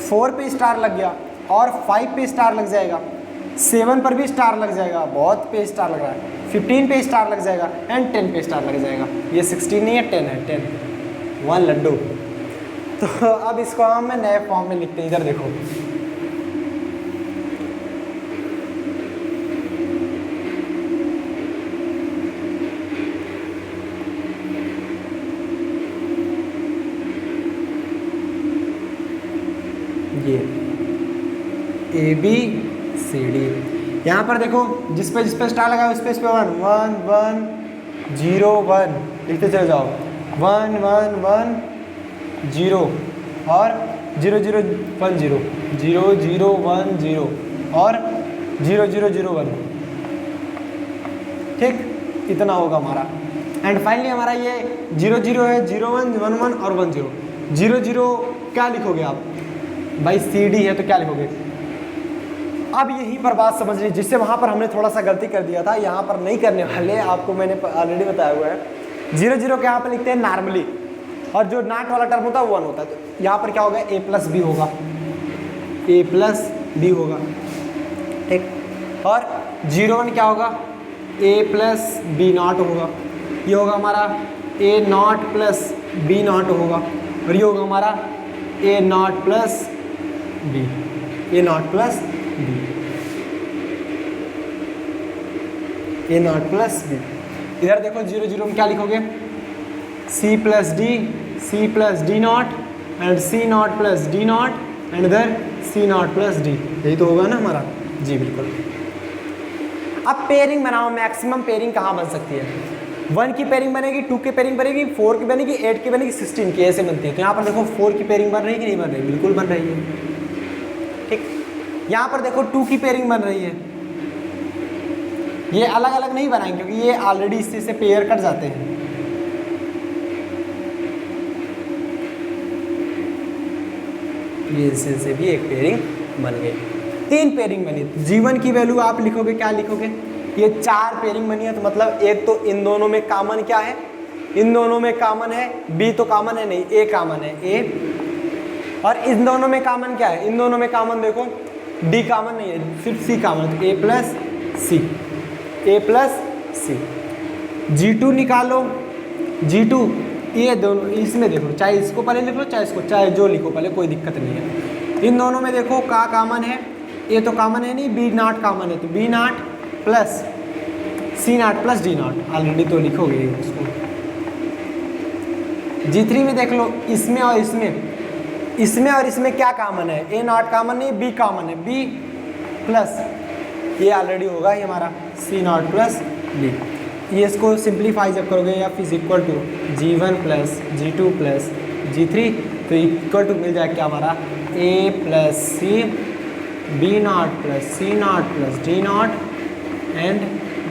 4 पे स्टार लग गया, और 5 पे स्टार लग जाएगा, 7 पर भी स्टार लग जाएगा, बहुत पे स्टार लग रहा है, 15 पे स्टार लग जाएगा, एंड 10 पे स्टार लग जाएगा। ये 16 नहीं है, 10 है, 10 1 लड्डू। तो अब इसको हम नए फॉर्म में लिखते हैं, इधर देखो ये ए बी सी डी। यहाँ पर देखो जिस पे स्टार लगा उस पे 1 1 1 0 1 लिखते चले जाओ, 1 1 1 0 और 0 0 1 0 0 0 1 0 और 0 0 0 1। ठीक, इतना होगा हमारा। एंड फाइनली हमारा ये 0 0 है, 0 1 1 1 और 1 0। 0 0 क्या लिखोगे आप भाई, सी डी है तो क्या लिखोगे। अब यहीं पर बात समझ ली, जिससे वहाँ पर हमने थोड़ा सा गलती कर दिया था, यहाँ पर नहीं करने वाले, आपको मैंने ऑलरेडी बताया हुआ है। 0 0 के यहाँ पर लिखते हैं नॉर्मली, और जो नॉट वाला टर्म होता है वो 1 होता है। तो यहाँ पर क्या होगा, ए प्लस बी होगा, ए प्लस बी होगा, ठीक। और 0 1 क्या होगा, ए प्लस बी नॉट होगा, ये होगा हमारा A not plus B not होगा, और ये होगा हमारा A not plus B, A not plus B, A not plus B. इधर देखो 0 0 में क्या लिखोगे, C plus D not and C not plus D not and इधर सी नॉट प्लस डी, यही तो होगा ना हमारा। जी बिल्कुल। अब पेयरिंग बनाओ, मैक्सिमम पेयरिंग कहाँ बन सकती है, 1 की पेयरिंग बनेगी, 2 की पेयरिंग बनेगी, 4 की बनेगी, 8 की बनेगी, 16 की, ऐसे बनती है। तो यहाँ पर देखो 4 की पेयरिंग बन रही है कि नहीं बन रही, बिल्कुल बन रही है, ठीक। यहाँ पर देखो 2 की पेयरिंग बन रही है, ये अलग अलग नहीं बनाएंगे क्योंकि ये ऑलरेडी इससे से पेयर कर जाते हैं। ये इससे से भी एक पेयरिंग बन गई, 3 पेयरिंग बनी। G1 की वैल्यू आप लिखोगे, क्या लिखोगे, ये 4 पेयरिंग बनी है, तो मतलब एक तो इन दोनों में कॉमन क्या है, इन दोनों में कॉमन है, बी तो कॉमन है नहीं, ए कॉमन है, ए। और इन दोनों में कॉमन क्या है, इन दोनों में कॉमन देखो, डी कॉमन नहीं है, सिर्फ सी कॉमन है, तो ए प्लस सी, ए प्लस सी। G2 निकालो, G2 ये दोनों इसमें देखो, चाहे इसको पहले लिख लो, चाहे इसको, चाहे जो लिखो पहले, कोई दिक्कत नहीं है। इन दोनों में देखो का कॉमन है, ए तो कॉमन है नहीं, बी नॉट कॉमन है, तो B not plus C not plus D not, already तो लिखोगे उसको। G3 में देख लो, इसमें और इसमें क्या कॉमन है, ए नॉट कॉमन नहीं, बी कॉमन है, बी प्लस ये ऑलरेडी होगा ही हमारा सी नॉट प्लस बी। ये इसको सिंप्लीफाई जब करोगे, या फिर equal to G1 plus G2 plus G3, तो इक्वल टू मिल जाए क्या हमारा, A plus C B not plus C not plus D not and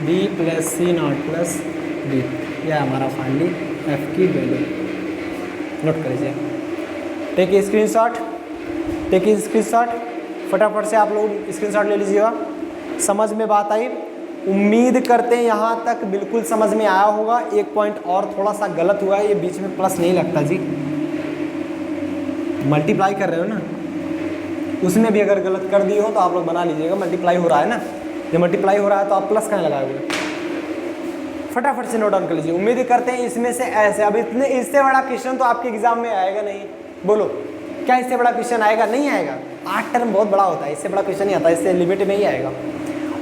B plus C not plus D. यह हमारा फाइनली एफ की वैल्यू। नोट कर लीजिए, टेक स्क्रीनशॉट, फटाफट से आप लोग स्क्रीनशॉट ले लीजिएगा। समझ में बात आई, उम्मीद करते हैं यहाँ तक बिल्कुल समझ में आया होगा। एक पॉइंट और थोड़ा सा गलत हुआ है, ये बीच में प्लस नहीं लगता जी, मल्टीप्लाई कर रहे हो ना, उसमें भी अगर गलत कर दिए हो तो आप लोग बना लीजिएगा। मल्टीप्लाई हो रहा है ना, ये मल्टीप्लाई हो रहा है तो आप प्लस कहाँ लगाए हुए, फटाफट से नोट डाउन कर लीजिए। उम्मीद करते हैं इसमें से ऐसे, अब इतने इससे बड़ा क्वेश्चन तो आपके एग्जाम में आएगा नहीं, बोलो क्या इससे बड़ा क्वेश्चन आएगा? नहीं आएगा। 8 टर्म बहुत बड़ा होता है, इससे बड़ा क्वेश्चन नहीं आता, इससे लिमिट में ही आएगा।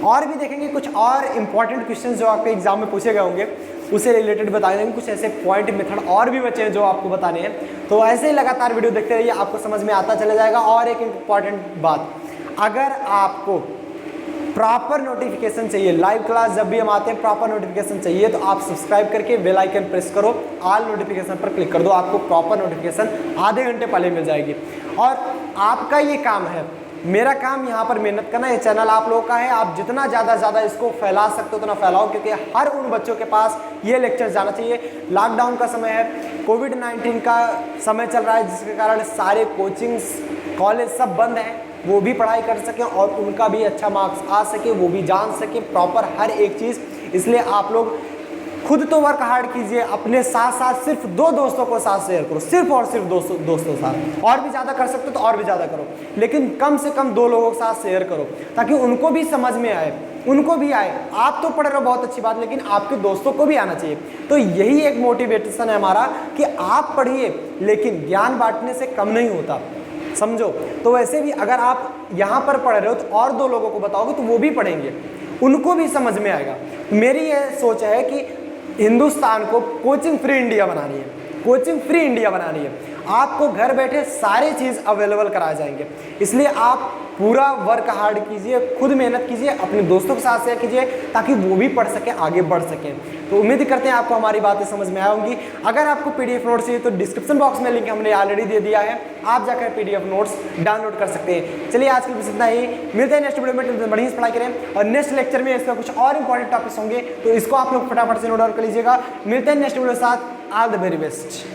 और भी देखेंगे कुछ और इंपॉर्टेंट क्वेश्चन जो आपके एग्जाम में पूछे गए होंगे, उससे रिलेटेड बता देंगे। कुछ ऐसे पॉइंट मेथड और भी बचे हैं जो आपको बताने हैं, तो ऐसे ही लगातार वीडियो देखते रहिए, आपको समझ में आता चला जाएगा। और एक इंपॉर्टेंट बात, अगर आपको प्रॉपर नोटिफिकेशन चाहिए, लाइव क्लास जब भी हम आते हैं प्रॉपर नोटिफिकेशन चाहिए, तो आप सब्सक्राइब करके बेल आइकन प्रेस करो, ऑल नोटिफिकेशन पर क्लिक कर दो, आपको प्रॉपर नोटिफिकेशन आधे घंटे पहले मिल जाएगी। और आपका ये काम है, मेरा काम यहाँ पर मेहनत करना, ये चैनल आप लोगों का है, आप जितना ज़्यादा इसको फैला सकते हो उतना फैलाओ, क्योंकि हर उन बच्चों के पास ये लेक्चर जाना चाहिए। लॉकडाउन का समय है, कोविड-19 का समय चल रहा है, जिसके कारण सारे कोचिंग्स कॉलेज सब बंद हैं, वो भी पढ़ाई कर सकें और उनका भी अच्छा मार्क्स आ सके, वो भी जान सके प्रॉपर हर एक चीज़। इसलिए आप लोग खुद तो वर्क हार्ड कीजिए, अपने साथ साथ सिर्फ 2 दोस्तों को साथ शेयर करो, सिर्फ और सिर्फ दोस्तों के साथ। और भी ज़्यादा कर सकते हो तो और भी ज़्यादा करो, लेकिन कम से कम 2 लोगों के साथ शेयर करो, ताकि उनको भी समझ में आए, उनको भी आए। आप तो पढ़ रहे हो बहुत अच्छी बात, लेकिन आपके दोस्तों को भी आना चाहिए। तो यही एक मोटिवेशन है हमारा कि आप पढ़िए, लेकिन ज्ञान बांटने से कम नहीं होता, समझो। तो वैसे भी अगर आप यहाँ पर पढ़ रहे हो तो और 2 लोगों को बताओगे तो वो भी पढ़ेंगे, उनको भी समझ में आएगा। मेरी ये सोच है कि हिंदुस्तान को कोचिंग फ्री इंडिया बनानी है, कोचिंग फ्री इंडिया बनानी है। आपको घर बैठे सारी चीज़ अवेलेबल कराए जाएंगे, इसलिए आप पूरा वर्क हार्ड कीजिए, खुद मेहनत कीजिए, अपने दोस्तों के साथ शेयर कीजिए, ताकि वो भी पढ़ सकें, आगे बढ़ सकें। तो उम्मीद करते हैं आपको हमारी बातें समझ में आई होंगी। अगर आपको पीडीएफ नोट्स चाहिए तो डिस्क्रिप्शन बॉक्स में लिंक हमने ऑलरेडी दे दिया है, आप जाकर पीडीएफ नोट्स डाउनलोड कर सकते हैं। चलिए आज के लिए बस इतना ही, मिलते हैं नेक्स्ट वीडियो में, बढ़िया से पढ़ाई करें। और नेक्स्ट लेक्चर में इसका कुछ और इंपॉर्टेंट टॉपिक्स होंगे, तो इसको आप लोग फटाफट से नोट डाउन कर लीजिएगा। मिलते हैं नेक्स्ट वीडियो के साथ, ऑल द वेरी बेस्ट।